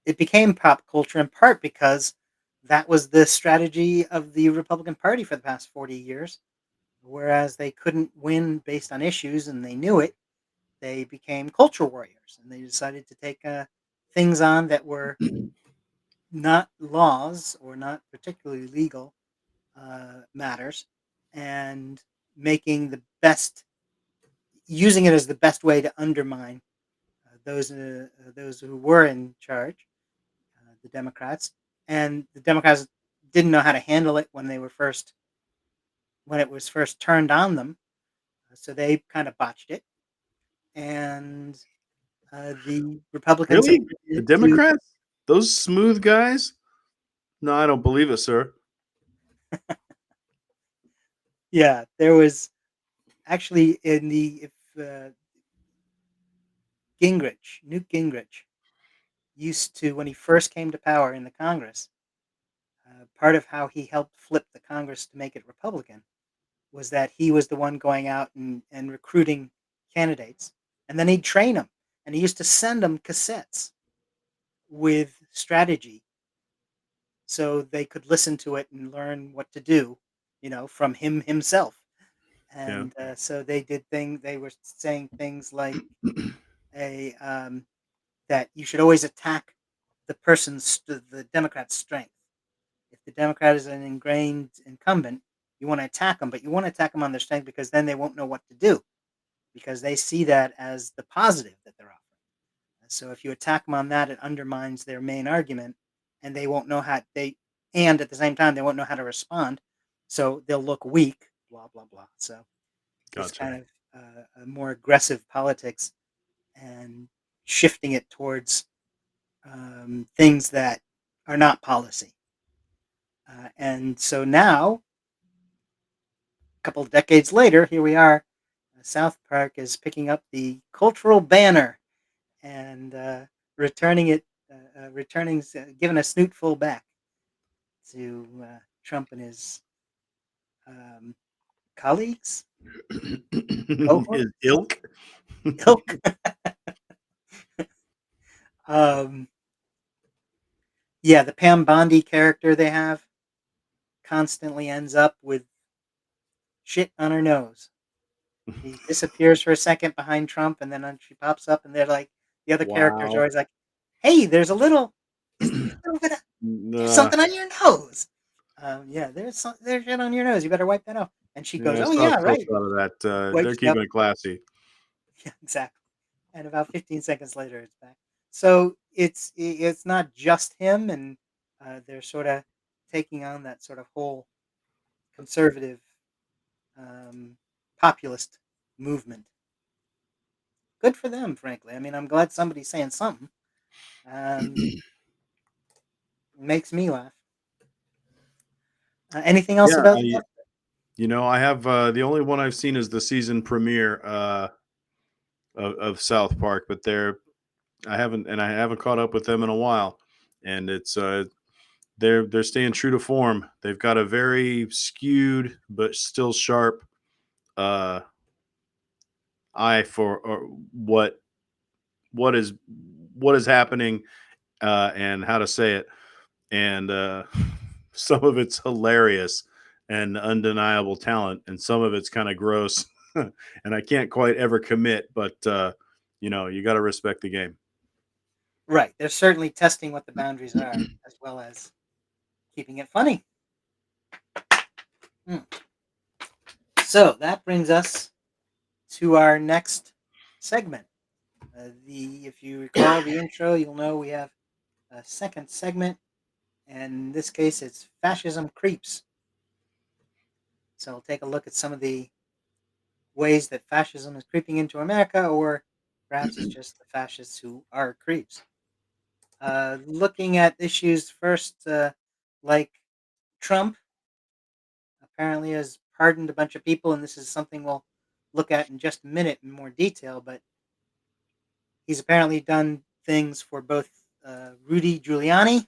it became pop culture in part because that was the strategy of the Republican Party for the past 40 years. Whereas they couldn't win based on issues and they knew it, they became culture warriors and they decided to take things on that were not laws or not particularly legal matters and making the best, using it as the best way to undermine those who were in charge, the Democrats, and the Democrats didn't know how to handle it when it was first turned on them, so they kind of botched it, and the Republicans have Really? The tended to. Democrats? Those smooth guys? No, I don't believe it, sir. Yeah, there was actually in the if Newt Gingrich used to when he first came to power in the Congress. Part of how he helped flip the Congress to make it Republican was that he was the one going out and recruiting candidates, and then he'd train them, and he used to send them cassettes with strategy so they could listen to it and learn what to do, from him himself. Yeah. and so they did things. They were saying things like a that you should always attack the Democrat's strength. If the Democrat is an ingrained incumbent, you want to attack them, but you want to attack them on their strength because then they won't know what to do because they see that as the positive that they're offering. So if you attack them on that, it undermines their main argument, and they won't know how they. And at the same time, they won't know how to respond, so they'll look weak. Blah blah blah. So it's Gotcha. kind of a more aggressive politics and shifting it towards things that are not policy. And so now, a couple of decades later, here we are. South Park is picking up the cultural banner and returning it, giving a snootful back to Trump and his um, colleagues, cohort, His ilk. ilk. um, yeah, the Pam Bondi character they have constantly ends up with shit on her nose. She disappears for a second behind Trump, and then she pops up, and they're like, the other characters are Wow. always like, "Hey, there's a little, there's a little bit of, there's Nah, something on your nose. Yeah, there's shit on your nose. You better wipe that off." And she goes, yeah, I "Oh saw yeah, clips right." out of that. They're Wipes it up. keeping it classy. Yeah, exactly. And about 15 seconds later, it's back. So it's not just him, and they're sort of taking on that sort of whole conservative um, populist movement. Good for them, frankly. I mean, I'm glad somebody's saying something. Um, makes me laugh. Anything else Yeah, about that? I have the only one I've seen is the season premiere of South Park, but I haven't caught up with them in a while, and it's they're staying true to form. They've got a very skewed but still sharp uh, eye for what is what is happening and how to say it, and some of it's hilarious and undeniable talent, and some of it's kind of gross, and I can't quite ever commit, but you got to respect the game. Right. They're certainly testing what the boundaries are, as well as keeping it funny. Hmm. So that brings us to our next segment. If you recall the intro, you'll know we have a second segment, and in this case, it's fascism creeps. So we'll take a look at some of the ways that fascism is creeping into America, or perhaps it's just the fascists who are creeps. Looking at issues first, like Trump apparently has pardoned a bunch of people, and this is something we'll look at in just a minute in more detail. But he's apparently done things for both Rudy Giuliani,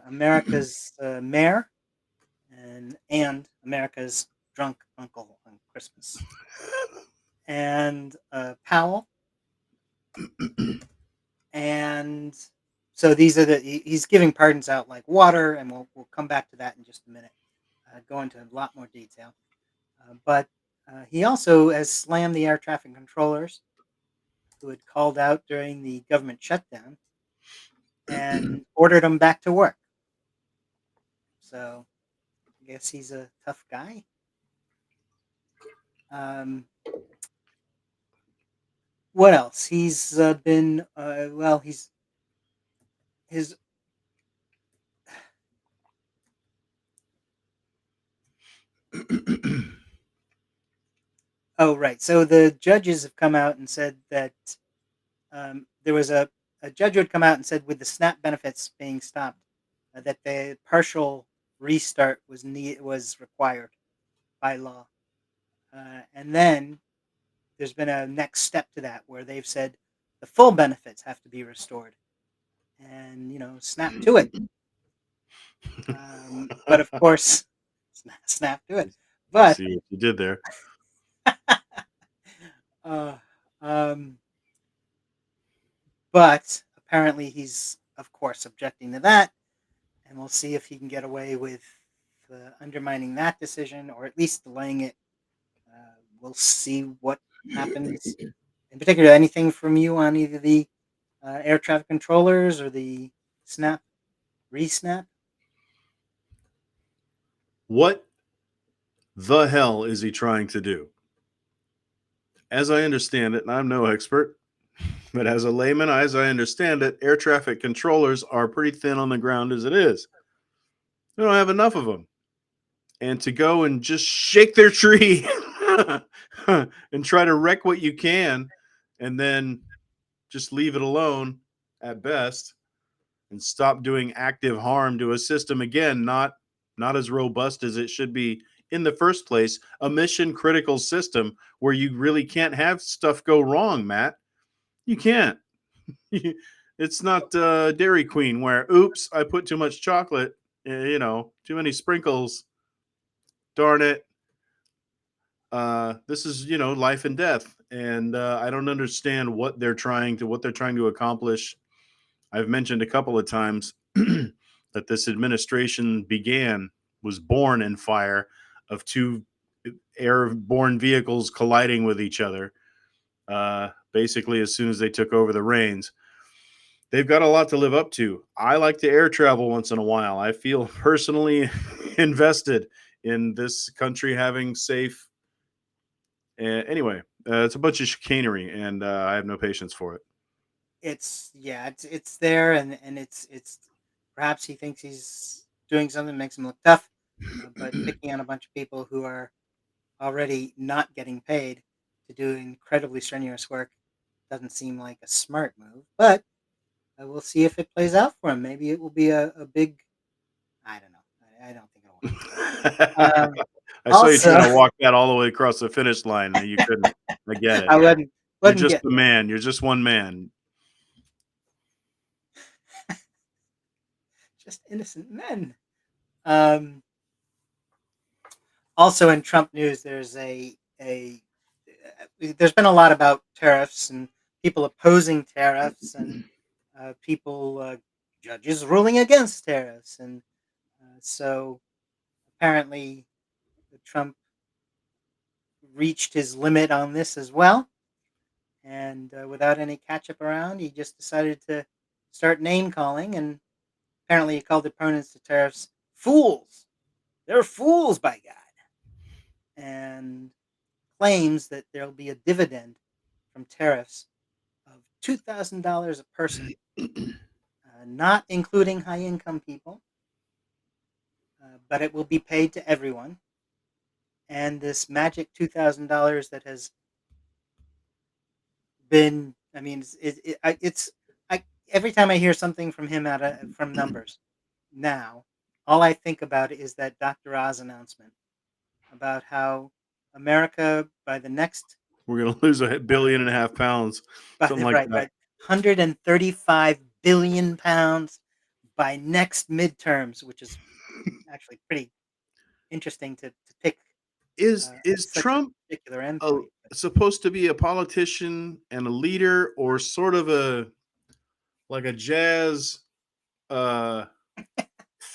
America's mayor, and America's drunk uncle on Christmas, and Powell. And so these are he's giving pardons out like water, and we'll come back to that in just a minute. Go into a lot more detail. But he also has slammed the air traffic controllers who had called out during the government shutdown and ordered them back to work. So I guess he's a tough guy. Um, what else? He's been well. He's his. Oh right. So the judges have come out and said that there was a judge who had come out and said with the SNAP benefits being stopped, that the partial restart was required by law. And then there's been a next step to that where they've said the full benefits have to be restored, and snap to it. But of course, snap to it. I But see what you did there. uh, um, but apparently he's of course objecting to that, and we'll see if he can get away with undermining that decision, or at least delaying it. We'll see what happens. In particular, anything from you on either the air traffic controllers or the snap resnap? What the hell is he trying to do? As I understand it, and I'm no expert, but as a layman, as I understand it, air traffic controllers are pretty thin on the ground as it is. We don't have enough of them. And to go and just shake their tree and try to wreck what you can and then just leave it alone at best and stop doing active harm to a system, again, not as robust as it should be in the first place, a mission critical system where you really can't have stuff go wrong, Matt. You can't. It's not Dairy Queen where, oops, I put too much chocolate, too many sprinkles. Darn it. This is, life and death. And I don't understand what they're trying to accomplish. I've mentioned a couple of times that this administration was born in fire of two airborne vehicles colliding with each other. Basically, as soon as they took over the reins, they've got a lot to live up to. I like to air travel once in a while. I feel personally invested in this country having safe. Anyway, it's a bunch of chicanery, and I have no patience for it. It's there, and it's perhaps he thinks he's doing something that makes him look tough, but picking on a bunch of people who are already not getting paid to do incredibly strenuous work doesn't seem like a smart move. But we'll see if it plays out for him. Maybe it will be a big. I don't know. I don't think it'll work. I saw you Also, trying to walk that all the way across the finish line. And you couldn't. I get it. I wouldn't You're wouldn't just get a there. man. You're just one man. Just innocent men. Um, Also in Trump news, there's been a lot about tariffs and people opposing tariffs and people judges ruling against tariffs, and so apparently Trump reached his limit on this as well, and without any catch up around, he just decided to start name calling, and apparently he called opponents to tariffs fools. They're fools, by God, and claims that there'll be a dividend from tariffs of $2,000 a person, not including high income people, but it will be paid to everyone. And this magic $2,000 that has been, I mean, it's I every time I hear something from him from numbers now, all I think about is that Dr. Oz announcement about how America by the next We're gonna lose a billion and a half pounds, by something the like right, that. 135 billion pounds by next midterms, which is actually pretty interesting to pick Is such a Trump particular a, endpoint. But supposed to be a politician and a leader, or sort of a jazz uh,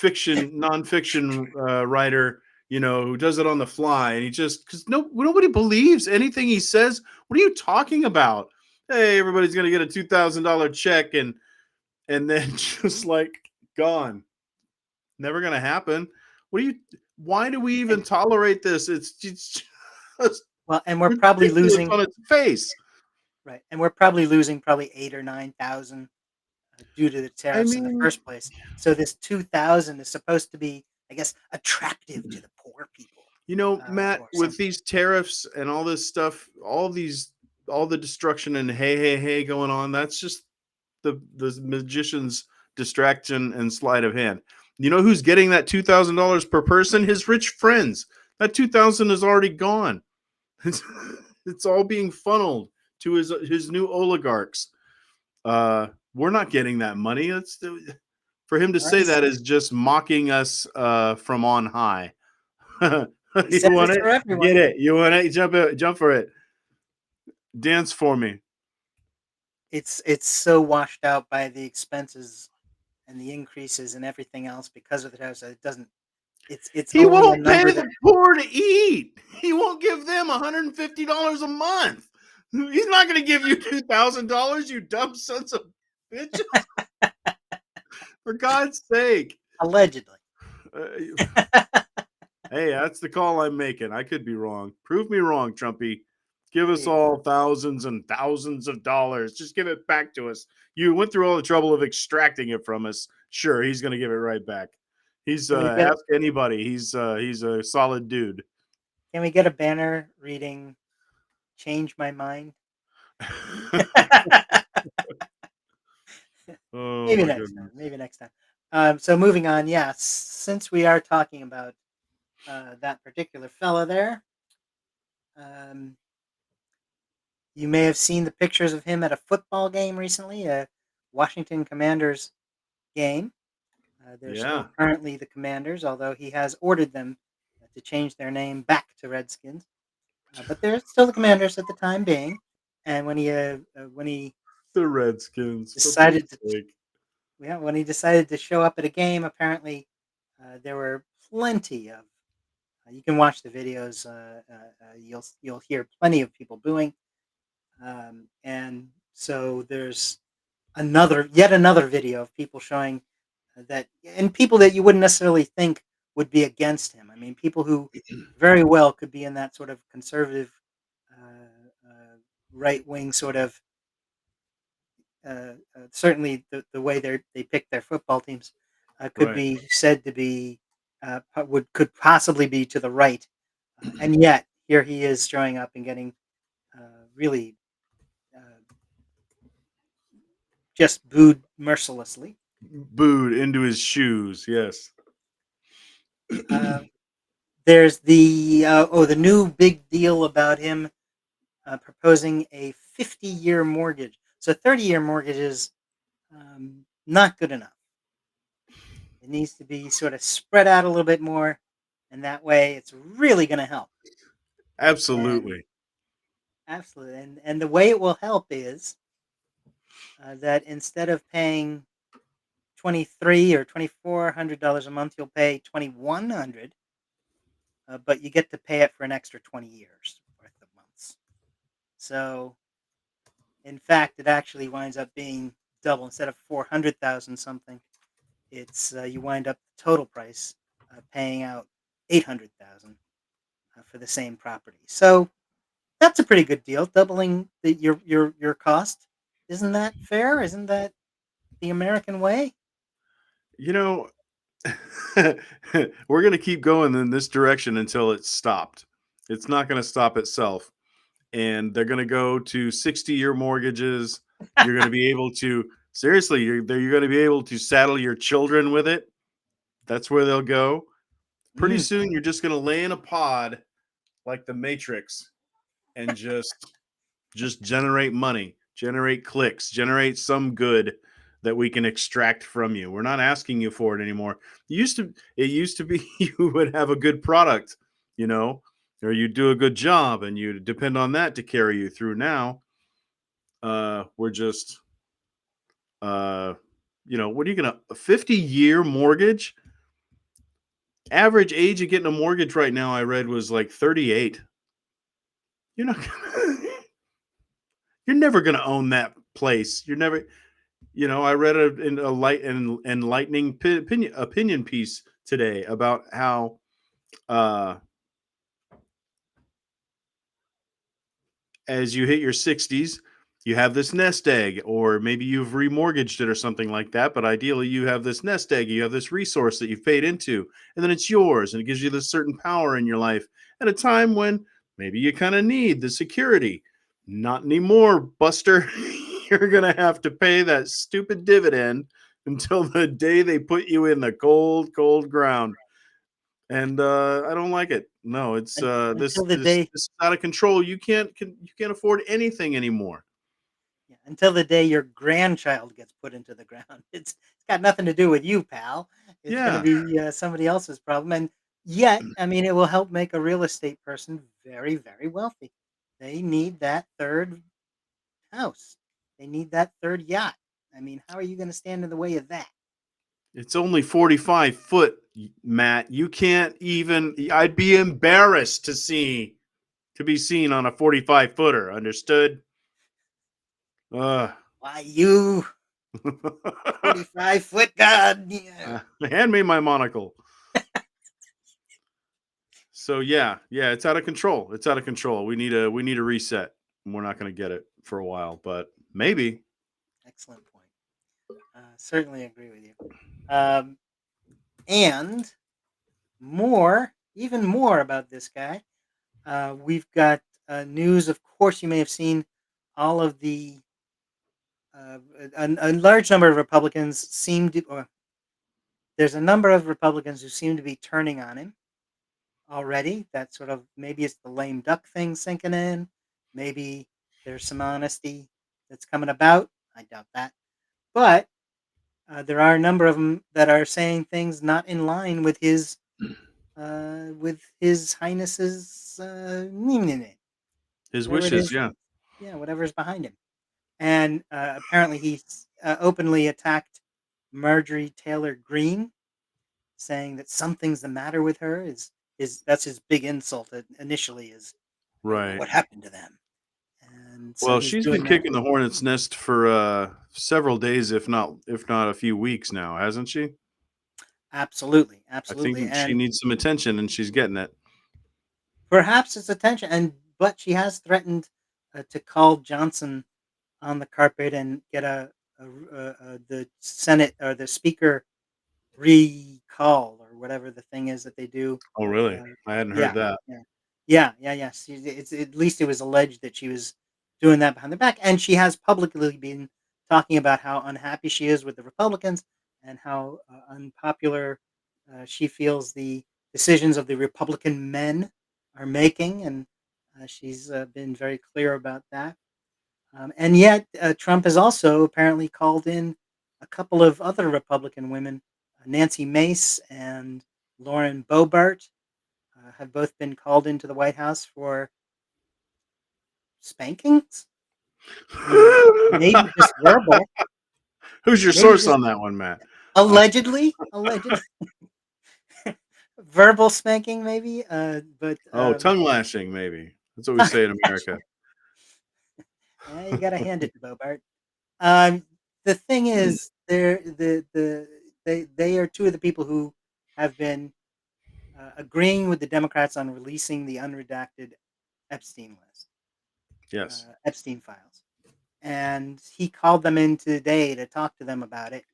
nonfiction writer? Who does it on the fly, and he just because nobody believes anything he says. What are you talking about? Hey, everybody's gonna get a $2,000 check, and then just like gone. Never gonna happen. What do you? Why do we even and tolerate this? It's just well, and we're probably ridiculous losing on its face. right, and we're probably losing probably 8 or 9,000 due to the I tariffs in the mean, first place. So this 2,000 is supposed to be, I guess, attractive to the poor people Matt, or with something. these tariffs and all this stuff, all the destruction and hey going on, that's just the magician's distraction and sleight of hand. You know who's getting that $2,000 per person? His rich friends. That 2,000 is already gone. It's, it's all being funneled to his new oligarchs. We're not getting that money. For him to All right, say that is just mocking us from on high. he You says want it's it? for everyone. Get it. You want it? Jump for it. Dance for me. It's so washed out by the expenses and the increases and everything else because of the tariffs that it doesn't It's He only a won't pay number that the poor to eat. He won't give them $150 a month. He's not going to give you $2,000, you dumb sons of bitches. For God's sake. allegedly. Uh, hey, that's the call I'm making. I could be wrong. Prove me wrong, Trumpy. Give us all thousands and thousands of dollars. Just give it back to us. You went through all the trouble of extracting it from us. Sure, he's going to give it right back. He's Can we get ask anybody. He's a solid dude. can we get a banner reading "Change My Mind"? Oh Maybe my next time. goodness. Maybe next time. So moving on. Yeah, since we are talking about that particular fella there, um, you may have seen the pictures of him at a football game recently, a Washington Commanders game. They're Yeah. still currently the Commanders, although he has ordered them to change their name back to Redskins. But they're still the Commanders at the time being. And when he The Redskins, for decided Pete's to sake. yeah, when he decided to show up at a game, apparently there were plenty of. You can watch the videos. You'll hear plenty of people booing, and so there's yet another video of people showing that, and people that you wouldn't necessarily think would be against him. I mean, people who very well could be in that sort of conservative, right wing sort of. Certainly, the way they pick their football teams could Right. be said to be could possibly be to the right, and yet here he is showing up and getting really uh, just booed mercilessly. Booed into his shoes. Yes. Uh, there's the new big deal about him proposing a 50-year mortgage. So 30-year mortgage is not good enough. It needs to be sort of spread out a little bit more, and that way it's really going to help. And Absolutely. absolutely, and the way it will help is that instead of paying $2,300 or $2,400 a month, you'll pay $2,100, but you get to pay it for an extra 20 years worth of months. So, in fact, it actually winds up being double. Instead of 400,000 something, it's you wind up the total price paying out 800,000 for the same property. So that's a pretty good deal, doubling your cost. Isn't that fair? Isn't that the American way? You know, we're going to keep going in this direction until it's stopped. It's not going to stop itself. And they're going to go to 60-year mortgages. You're going to be able to, seriously, you're going to be able to saddle your children with it. That's where they'll go. Pretty Mm. soon, you're just going to lay in a pod like the Matrix and just generate money, generate clicks, generate some good that we can extract from you. We're not asking you for it anymore. It used to be you would have a good product, you know, or you do a good job and you depend on that to carry you through. Now, we're just what are you gonna a 50-year mortgage? Average age of getting a mortgage right now, I read was like 38. You're not you're never gonna own that place. You're never I read in a enlightening opinion piece today about how uh, as you hit your 60s, you have this nest egg, or maybe you've remortgaged it or something like that. But ideally, you have this nest egg, you have this resource that you've paid into, and then it's yours, and it gives you this certain power in your life at a time when maybe you kind of need the security. Not anymore, Buster. You're going to have to pay that stupid dividend until the day they put you in the cold, cold ground. And I don't like it. No, it's Until the day, this is out of control. You can't afford anything anymore. yeah, until the day your grandchild gets put into the ground. It's got nothing to do with you, pal. It's going to Yeah, be somebody else's problem, and yet, I mean, it will help make a real estate person very, very wealthy. They need that third house. They need that third yacht. I mean, how are you going to stand in the way of that? It's only 45 foot, Matt. You can't even. I'd be embarrassed to be seen on a 45 footer. Understood? Uh, Why you 45-foot god? Yeah. hand me my monocle. So yeah, it's out of control. It's out of control. We need a reset. We're not going to get it for a while, but maybe. Excellent point. Certainly agree with you. Um, and even more about this guy. We've got news. Of course, you may have seen all of the a large number of Republicans seem to, or there's a number of Republicans who seem to be turning on him already. That sort of maybe it's the lame duck thing sinking in. Maybe there's some honesty that's coming about. I doubt that, but there are a number of them that are saying things not in line with His Highness's His whatever it wishes, is. yeah. Yeah, whatever is behind him. And apparently, he openly attacked Marjorie Taylor Greene, saying that something's the matter with her. Is that's his big insult initially? Is well, Right. what happened to them? And so Well, he's she's been doing that. kicking the hornet's nest for several days, if not a few weeks now, hasn't she? Absolutely, I absolutely, think she and needs some attention, and she's getting it. perhaps it's attention. And but she has threatened to call Johnson on the carpet and get the Senate or the Speaker recall or whatever the thing is that they do. Oh, really? Uh, I hadn't heard yeah, that. yeah, yeah. It's at least it was alleged that she was doing that behind their back, and she has publicly been talking about how unhappy she is with the Republicans and how unpopular she feels the decisions of the Republican men are making, and she's been very clear about that. And yet, Trump has also apparently called in a couple of other Republican women, Nancy Mace and Lauren Boebert, have both been called into the White House for spankings. I mean, maybe just verbal, Who's your maybe source just on that one, Matt? allegedly, verbal spanking, maybe. But Oh, tongue lashing, maybe. That's what we say in America. you got to hand it to Boebert. Um, the thing is, they are two of the people who have been agreeing with the Democrats on releasing the unredacted Epstein list, Yes. Epstein files, and he called them in today to talk to them about it.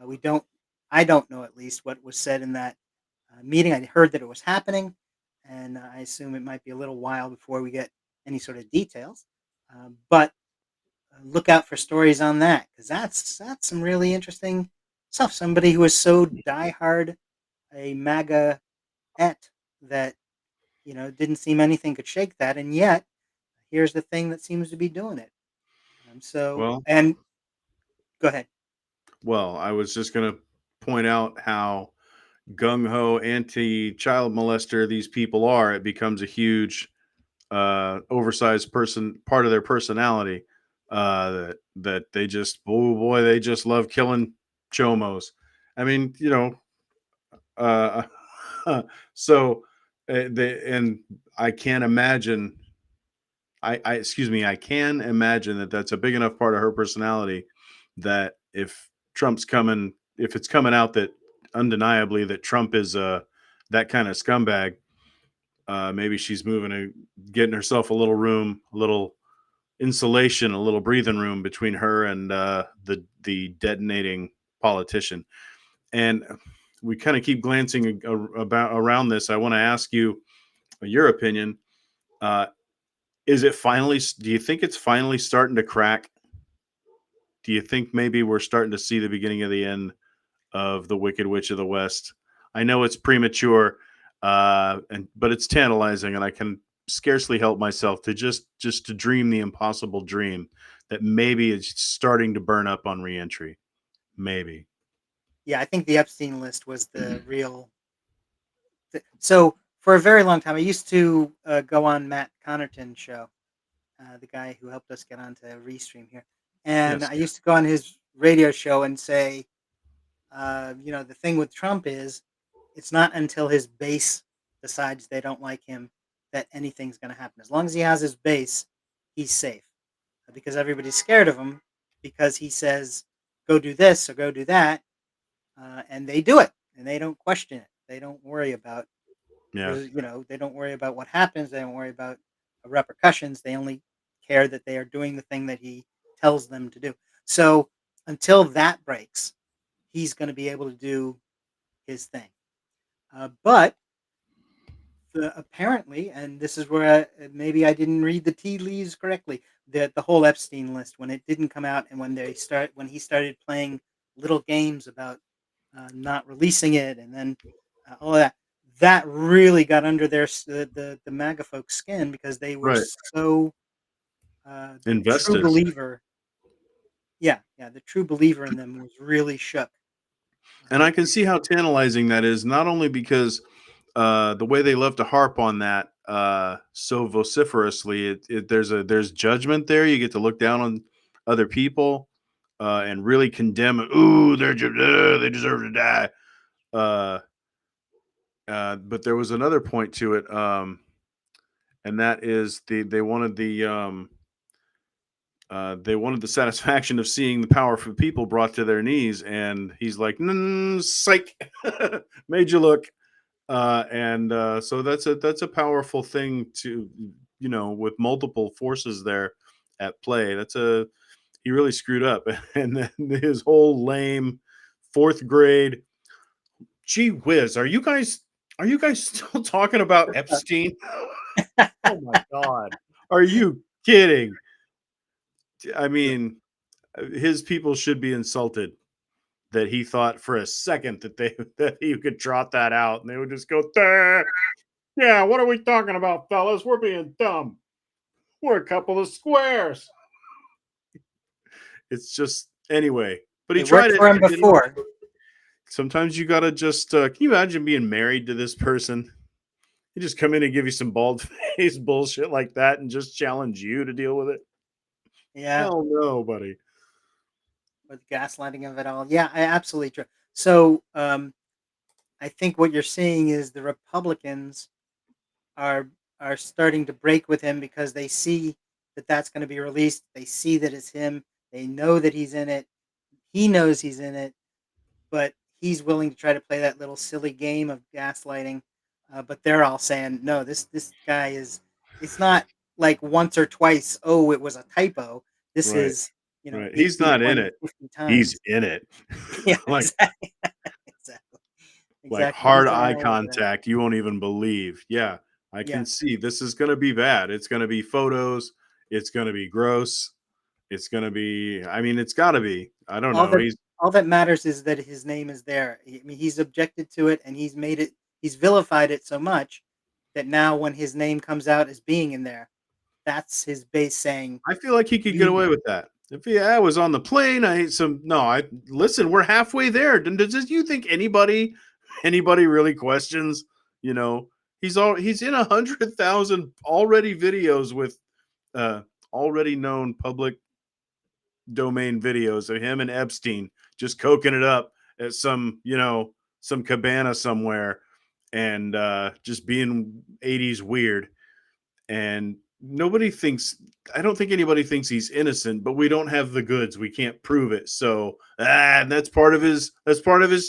We don't, I don't know at least what was said in that meeting. I heard that it was happening, and I assume it might be a little while before we get any sort of details. But look out for stories on that because that's some really interesting stuff. Somebody who is so diehard a MAGA et that didn't seem anything could shake that, and yet here's the thing that seems to be doing it. So Well, and go ahead. I was just going to point out how gung ho anti child molester these people are. It becomes a huge oversized person part of their personality that they just oh boy they just love killing chomos. I mean, uh, so they and I can't imagine. I excuse me. I can imagine that that's a big enough part of her personality that if it's coming out that undeniably that Trump is that kind of scumbag, maybe she's getting herself a little room, a little insulation, a little breathing room between her and the detonating politician. And we kind of keep glancing about around this. I want to ask you your opinion. Uh, is it finally? Do you think it's finally starting to crack? Do you think maybe we're starting to see the beginning of the end of the Wicked Witch of the West? I know it's premature, but it's tantalizing, and I can scarcely help myself to just to dream the impossible dream that maybe it's starting to burn up on reentry. Maybe. Yeah, I think the Epstein list was the real. So for a very long time, I used to go on Matt Connerton's show, the guy who helped us get onto Restream here, and Yes. I used to go on his radio show and say The thing with Trump is it's not until his base decides they don't like him that anything's going to happen. As long as he has his base, he's safe because everybody's scared of him because he says, go do this or go do that. And they do it and they don't question it. They don't worry about, Yeah. they don't worry about what happens. They don't worry about repercussions. They only care that they are doing the thing that he tells them to do. So until that breaks, he's going to be able to do his thing. But apparently, and this is where maybe I didn't read the tea leaves correctly. The whole Epstein list when it didn't come out, and when he started playing little games about not releasing it, and then all of that, that really got under the MAGA folks' skin because they were Right. so the true Invested. believer. Yeah, yeah, the true believer in them was really shook. And I can see how tantalizing that is, not only because the way they love to harp on that so vociferously, there's judgment there. You get to look down on other people and really condemn. Ooh, they deserve to die. Uh, but there was another point to it, and that is they wanted the satisfaction of seeing the powerful people brought to their knees, and he's like, psych, made you look. And so that's a powerful thing to, with multiple forces there at play. He really screwed up. And then his whole lame fourth grade, gee whiz, are you guys still talking about Epstein? Oh my god, are you kidding? I mean, his people should be insulted that he thought for a second that he could trot that out, and they would just go, "Duh. Yeah, what are we talking about, fellas? We're being dumb. We're a couple of squares." It's just anyway. But he It tried worked it. for him Did he? before. Sometimes you gotta just. Can you imagine being married to this person? He just come in and give you some bald face bullshit like that, and just challenge you to deal with it. Yeah, Hell no, buddy. with gaslighting of it all. Yeah, absolutely true. So I think what you're seeing is the Republicans are are starting to break with him because they see that that's going to be released. They see that it's him. They know that he's in it. He knows he's in it, but he's willing to try to play that little silly game of gaslighting. But they're all saying, no, this guy is. It's not like once or twice. Oh, it was a typo. This Right, is right. He's 18, not in 20, it. 50 He's times. in it. Yeah, like exactly. Exactly. like Exactly. hard He's in eye all over that. contact. You won't even believe. Yeah, I can Yeah. see this is going to be bad. It's going to be photos. It's going to be gross. It's going to be. I mean, it's got to be. I don't All know. that all that matters is that his name is there. I mean, he's objected to it and he's vilified it so much that now when his name comes out as being in there, that's his base saying, I feel like he could get "You." away with that. If I was on the plane, I ate some. No, I listen. We're halfway there. Does you think anybody really questions? You know, he's in 100,000 already videos with uh already known public domain videos of him and Epstein just coking it up at some cabana somewhere and just being 80s weird. And nobody thinks I don't think anybody thinks he's innocent, but we don't have the goods. We can't prove it. So and that's part of his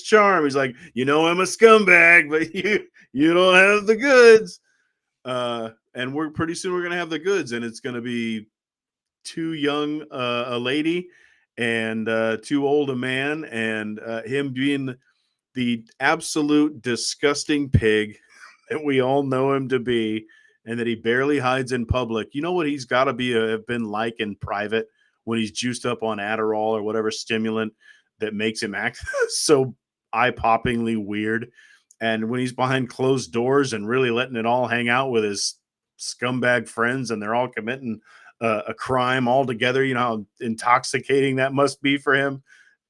charm. He's like, I'm a scumbag, but you don't have the goods. And we're pretty soon we're gonna have the goods, and it's gonna be too young a lady and too old a man, and him being the absolute disgusting pig that we all know him to be, and that he barely hides in public. You know what he's got to have been like in private when he's juiced up on Adderall or whatever stimulant that makes him act so eye-poppingly weird. And when he's behind closed doors and really letting it all hang out with his scumbag friends, and they're all committing a crime all together, how intoxicating that must be for him.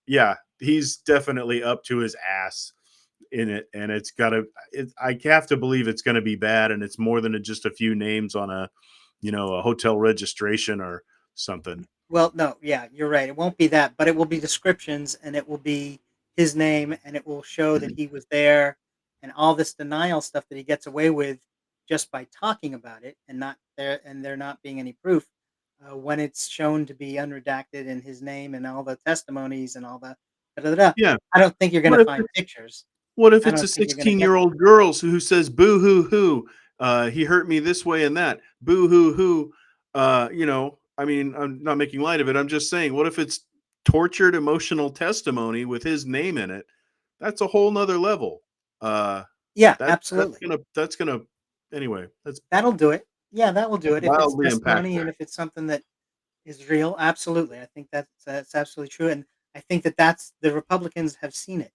Yeah, he's definitely up to his ass in it, and I have to believe it's going to be bad, and it's more than just a few names on a hotel registration or something. Well, no, yeah, you're right. It won't be that, but it will be descriptions and it will be his name, and it will show that he was there, and all this denial stuff that he gets away with just by talking about it, and there not being any proof. When it's shown to be unredacted in his name and all the testimonies and all the da, da, da, da, Yeah. I don't think you're going What to if find pictures. What if I it's a don't think you're going to get 16-year-old girl who says, "Boo hoo hoo, he hurt me this way and that. Boo hoo hoo." I mean, I'm not making light of it. I'm just saying, what if it's tortured emotional testimony with his name in it? That's a whole nother level. Uh, Yeah, that's absolutely. gonna anyway. That's That'll do it. Yeah, that will do it if it's wildly testimony impactful. and if it's something that is real. Absolutely, I think that's absolutely true, and I think that that's the Republicans have seen it,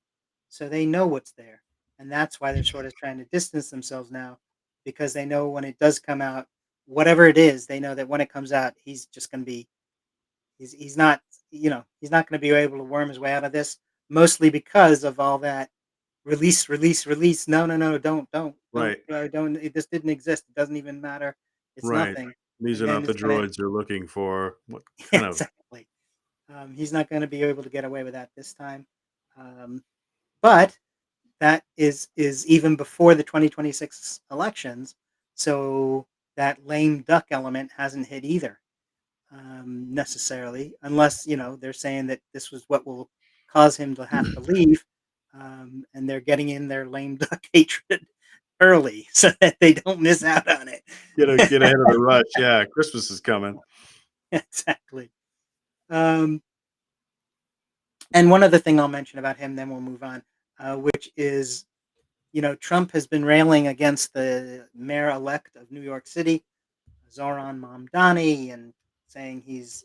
so they know what's there, and that's why they're sort of trying to distance themselves now, because they know when it does come out, whatever it is, they know that when it comes out, he's just going to be he's not he's not going to be able to worm his way out of this, mostly because of all that release, release, release. No, no, no, Right, don't. This didn't exist. It doesn't even matter. It's right. nothing. These And are then not the it's gonna droids they're looking for. What kind of exactly. He's not going to be able to get away with that this time. Um, but that is even before the 2026 elections. So that lame duck element hasn't hit either, necessarily, unless they're saying that this was what will cause him to have to leave, and they're getting in their lame duck hatred early so that they don't miss out on it. get ahead of the rush? Yeah, Christmas is coming. Exactly. Um, and one other thing I'll mention about him, then we'll move on, which is, Trump has been railing against the mayor-elect of New York City, Zoran Mamdani, and saying he's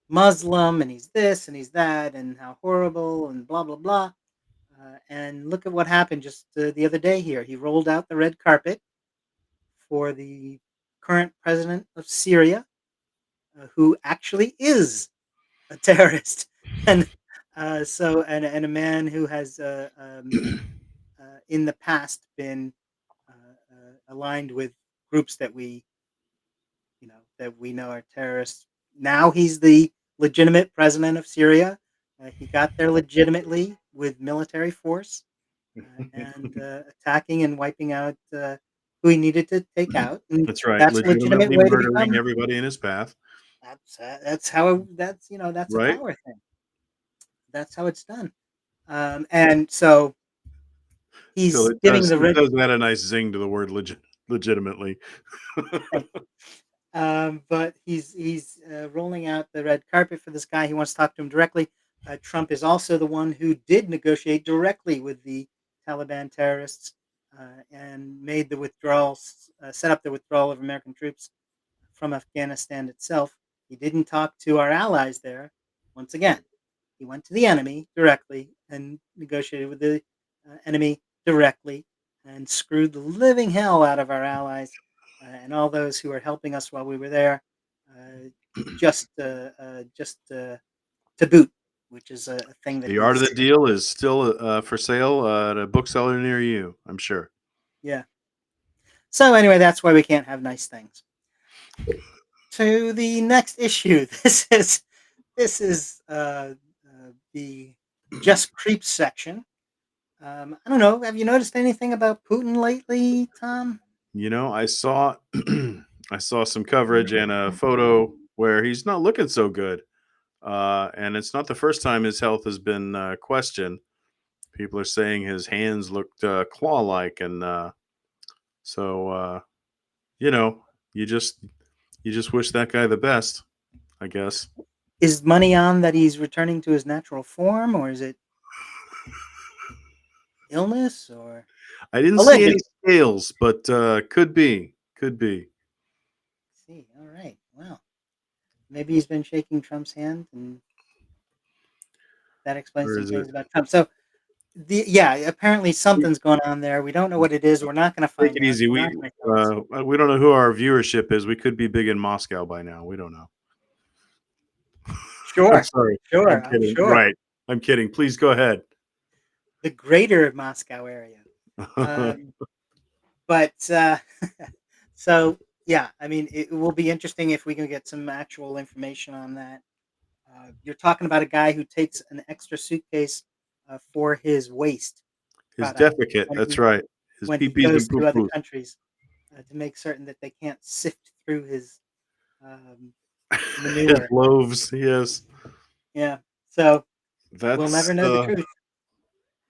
Muslim and he's this and he's that and how horrible and blah, blah, blah. And look at what happened just the other day here. He rolled out the red carpet for the current president of Syria, who actually is a terrorist. And and a man who has in the past been aligned with groups that we know are terrorists. Now he's the legitimate president of Syria. He got there legitimately with military force, and attacking and wiping out who he needed to take out. And That's right. that's a legitimate Legitimately way to murdering become. everybody in his path. That's how that's a Right. power thing. That's how it's done. And so Still, he's giving the it red. does add a nice zing to the word legitimately. But he's rolling out the red carpet for this guy. He wants to talk to him directly. Trump is also the one who did negotiate directly with the Taliban terrorists, and made the withdrawals, set up the withdrawal of American troops from Afghanistan itself. He didn't talk to our allies there. Once again, he went to the enemy directly and negotiated with the enemy directly, and screwed the living hell out of our allies, and all those who were helping us while we were there, uh, just to boot, which is a thing that The art of he's the deal is still for sale at a bookseller near you, I'm sure. yeah. So anyway, that's why we can't have nice things. To the next issue. This is the just creeps section. I don't know. Have you noticed anything about Putin lately, Tom? I saw I saw some coverage and a photo where he's not looking so good. And it's not the first time his health has been questioned. People are saying his hands looked claw-like, and so you know, you just wish that guy the best, I guess. Is money on that he's returning to his natural form, or is it illness or I didn't see any alleged? scales, but could be, could be. See, all right. Well, maybe he's been shaking Trump's hand, and that explains Or some is it? things about Trump. So, apparently something's going on there. We don't know what it is. We're not going to Take find it out. easy. We're not going to tell this. We don't know who our viewership is. We could be big in Moscow by now. We don't know. I'm Sure, sorry. I'm sure, I'm kidding. sure. Right. I'm kidding. Please go ahead. The greater Moscow area. Um, but so yeah, I mean, it will be interesting if we can get some actual information on that. You're talking about a guy who takes an extra suitcase for his waste His product defecate. when That's right. His when he peepees goes and to other poo-poos. countries to make certain that they can't sift through his um, His manure. loaves. Yes. Yeah. So we'll That's never know the truth.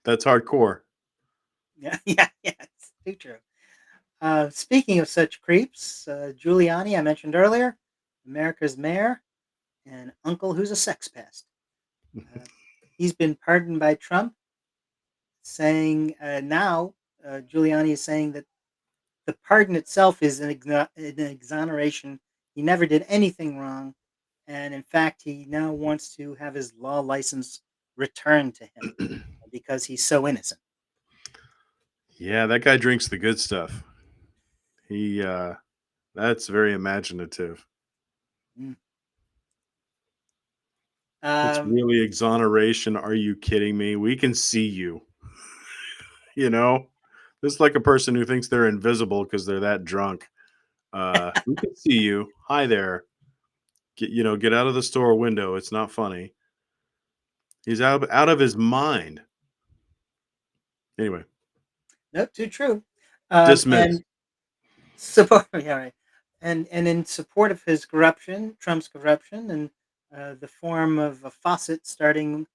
that's hardcore. Yeah. Yeah. Yeah. It's too true. Speaking of such creeps, Giuliani, I mentioned earlier, America's mayor, and uncle who's a sex pest. Uh, he's been pardoned by Trump, saying now Giuliani is saying that the pardon itself is an exoneration. He never did anything wrong, and in fact, he now wants to have his law license returned to him because he's so innocent. Yeah, that guy drinks the good stuff. He that's very imaginative. Mm. It's Um, really exoneration. Are you kidding me? We can see you. You know, this is like a person who thinks they're invisible because they're that drunk. We can see you. Hi there. Get out of the store window. It's not funny. He's out of his mind. Anyway, no, too true. dismiss. And support, yeah, right. And in support of his corruption, Trump's corruption, and the form of a faucet starting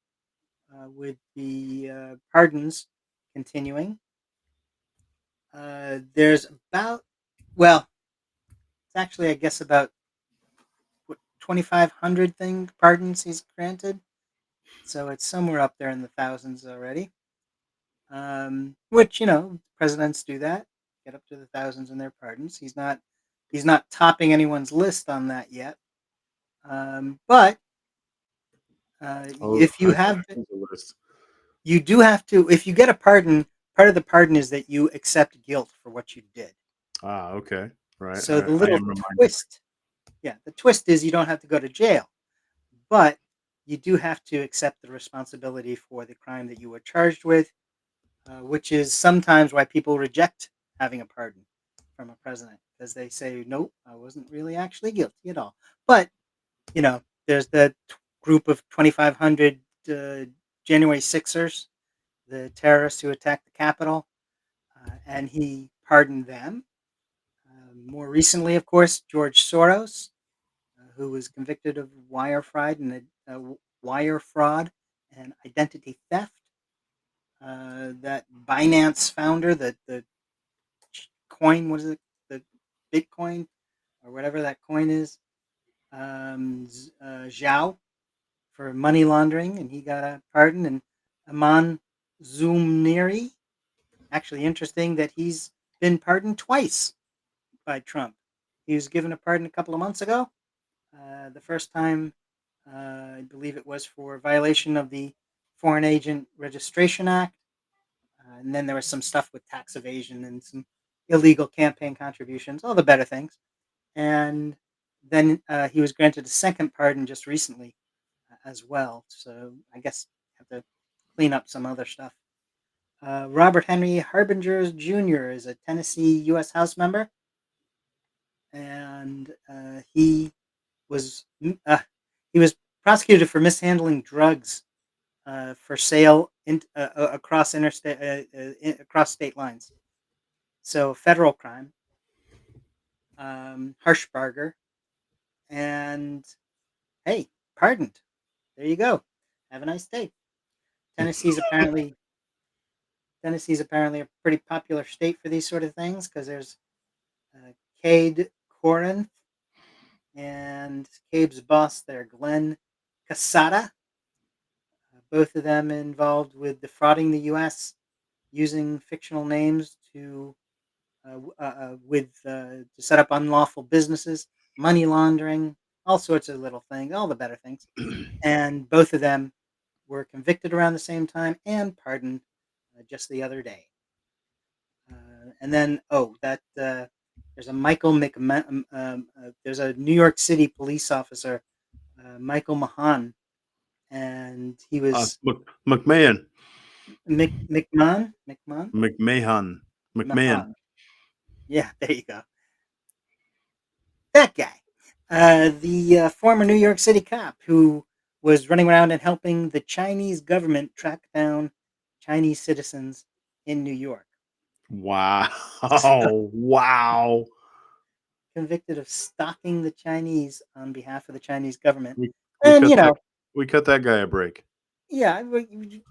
with the pardons continuing. There's about, well, it's actually, I guess, about 2,500 pardons he's granted. So it's somewhere up there in the thousands already. Which presidents do that, get up to the thousands in their pardons. He's not topping anyone's list on that yet. But Oh, if you I've got have, tons of lists. you do have to. If you get a pardon, part of the pardon is that you accept guilt for what you did. Okay. Right. So the I little am reminded. twist, yeah, the twist is you don't have to go to jail, but you do have to accept the responsibility for the crime that you were charged with, which is sometimes why people reject having a pardon from a president because they say, "Nope, I wasn't really actually guilty at all." But there's the group of 2,500 January Sixers, the terrorists who attacked the Capitol, and he pardoned them. More recently, of course, George Soros, who was convicted of wire fraud and identity theft. That Binance founder, the coin, what is it, the Bitcoin or whatever that coin is, Zhao, for money laundering, and he got a pardon. And Aman Zoumniri, actually interesting that he's been pardoned twice by Trump. He was given a pardon a couple of months ago. The first time, I believe it was for violation of the Foreign Agent Registration Act. And then there was some stuff with tax evasion and some illegal campaign contributions, all the better things. And then he was granted a second pardon just recently as well. So I guess have to clean up some other stuff. Robert Henry Harbinger Jr. is a Tennessee U.S. House member, and was uh, he was prosecuted for mishandling drugs for sale across interstate across state lines. So federal crime, Harshbarger, and hey, pardoned. There you go. Have a nice day. Tennessee's apparently Tennessee's apparently a pretty popular state for these sort of things because there's Cade Corinth and Cabe's boss there, Glenn Casada. Both of them involved with defrauding the U.S. using fictional names to set up unlawful businesses, money laundering, all sorts of little things, all the better things. And both of them were convicted around the same time and pardoned just the other day. And then, there's a there's a New York City police officer, Michael Mahan, and he was McMahon. McMahon, McMahon. McMahon. Mahan. Yeah, there you go. That guy, the former New York City cop who was running around and helping the Chinese government track down Chinese citizens in New York. Wow. So, Wow. convicted of stalking the Chinese on behalf of the Chinese government. We we And, cut you that know, we cut that guy a break. yeah,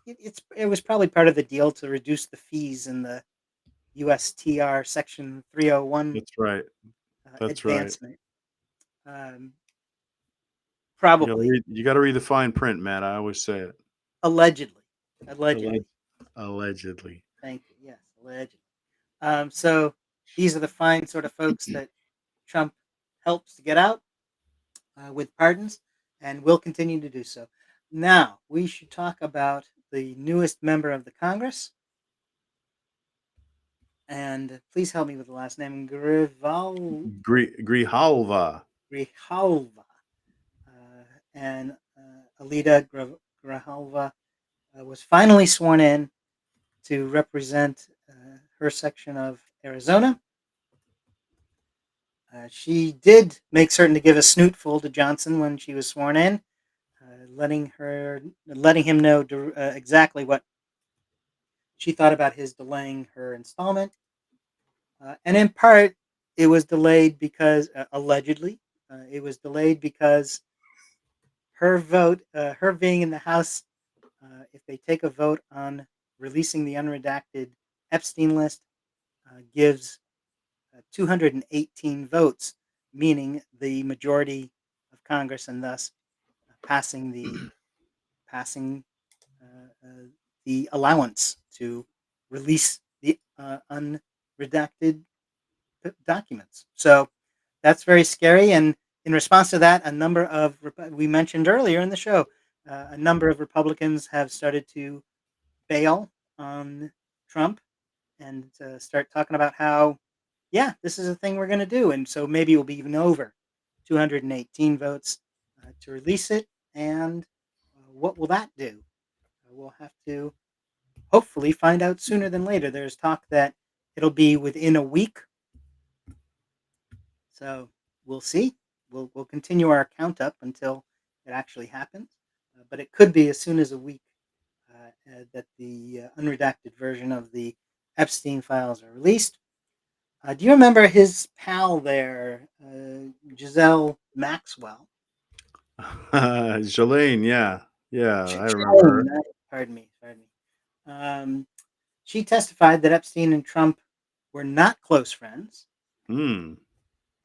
it was probably part of the deal to reduce the fees in the USTR Section 301 That's right. That's right. advancement. Um, You gotta probably, read you gotta read the fine print, Matt. I always say it. allegedly, allegedly. Alleg allegedly. Thank you. Yes, allegedly. So these are the fine sort of folks that Trump helps to get out with pardons, and will continue to do so. Now we should talk about the newest member of the Congress, and please help me with the last name, Grijalva. Grijalva, and Alida Grijalva was finally sworn in to represent her section of Arizona. She did make certain to give a snootful to Johnson when she was sworn in, letting him know exactly what she thought about his delaying her installment. And in part, it was delayed because allegedly, it was delayed because her vote, her being in the House, if they take a vote on releasing the unredacted Epstein list, gives 218 votes, meaning the majority of Congress, and thus passing passing the allowance to release the unredacted documents. So that's very scary. And in response to that, a number of we mentioned earlier in the show, a number of Republicans have started to bail on Trump and start talking about how, yeah, this is a thing we're going to do, and so maybe it will be even over 218 votes to release it. And what will that do? We'll have to hopefully find out sooner than later. There's talk that it'll be within a week, so we'll see. We'll continue our count up until it actually happens, but it could be as soon as a week that the unredacted version of the Epstein files are released. Do you remember his pal there, Giselle Maxwell? Jelaine, yeah. Yeah, I remember her. Jane, pardon me, pardon me. She testified that Epstein and Trump were not close friends, Hmm.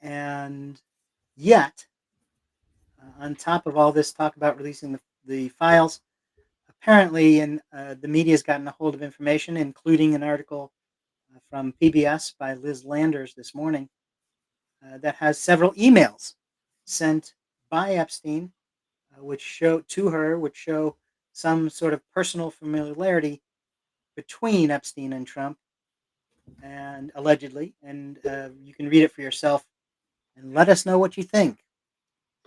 and yet, on top of all this talk about releasing the files, apparently, and the media has gotten a hold of information, including an article from PBS by Liz Landers this morning, that has several emails sent by Epstein, which show some sort of personal familiarity between Epstein and Trump, and allegedly, and you can read it for yourself and let us know what you think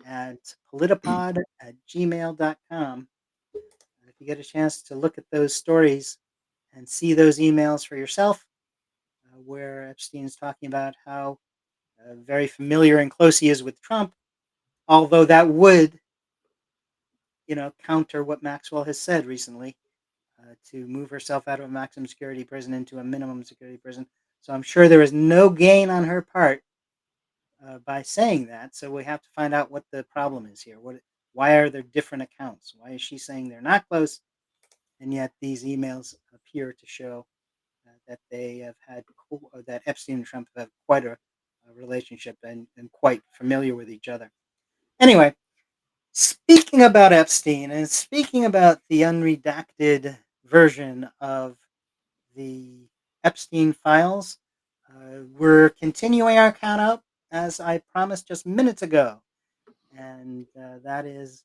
at politipod@gmail.com. If you get a chance to look at those stories and see those emails for yourself, where Epstein is talking about how very familiar and close he is with Trump, although that would, counter what Maxwell has said recently, to move herself out of a maximum security prison into a minimum security prison. So I'm sure there is no gain on her part by saying that. So we have to find out what the problem is here. Why are there different accounts? Why is she saying they're not close, and yet these emails appear to show that they have had that Epstein and Trump have quite a relationship, and quite familiar with each other. Anyway, speaking about Epstein and speaking about the unredacted version of the Epstein files, we're continuing our count up as I promised just minutes ago. And that is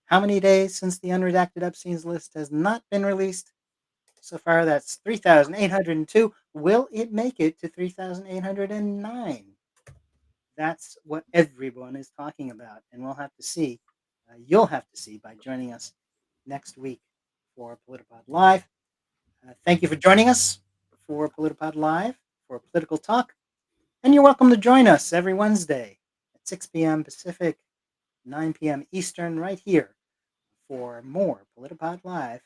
how many days since the unredacted Epstein's list has not been released? So far, that's 3,802. Will it make it to 3,809? That's what everyone is talking about, and we'll have to see. You'll have to see by joining us next week for PolitiPod Live. Thank you for joining us for PolitiPod Live for political talk, and you're welcome to join us every Wednesday at 6 p.m. Pacific, 9 p.m. Eastern, right here for more PolitiPod Live.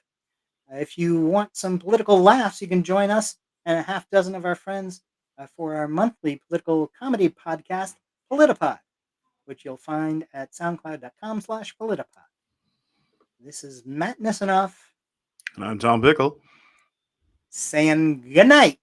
If you want some political laughs, you can join us and a half dozen of our friends for our monthly political comedy podcast, PolitiPod, which you'll find at soundcloud.com/PolitiPod. This is Matt Nisanoff And I'm Tom Pickle. saying goodnight.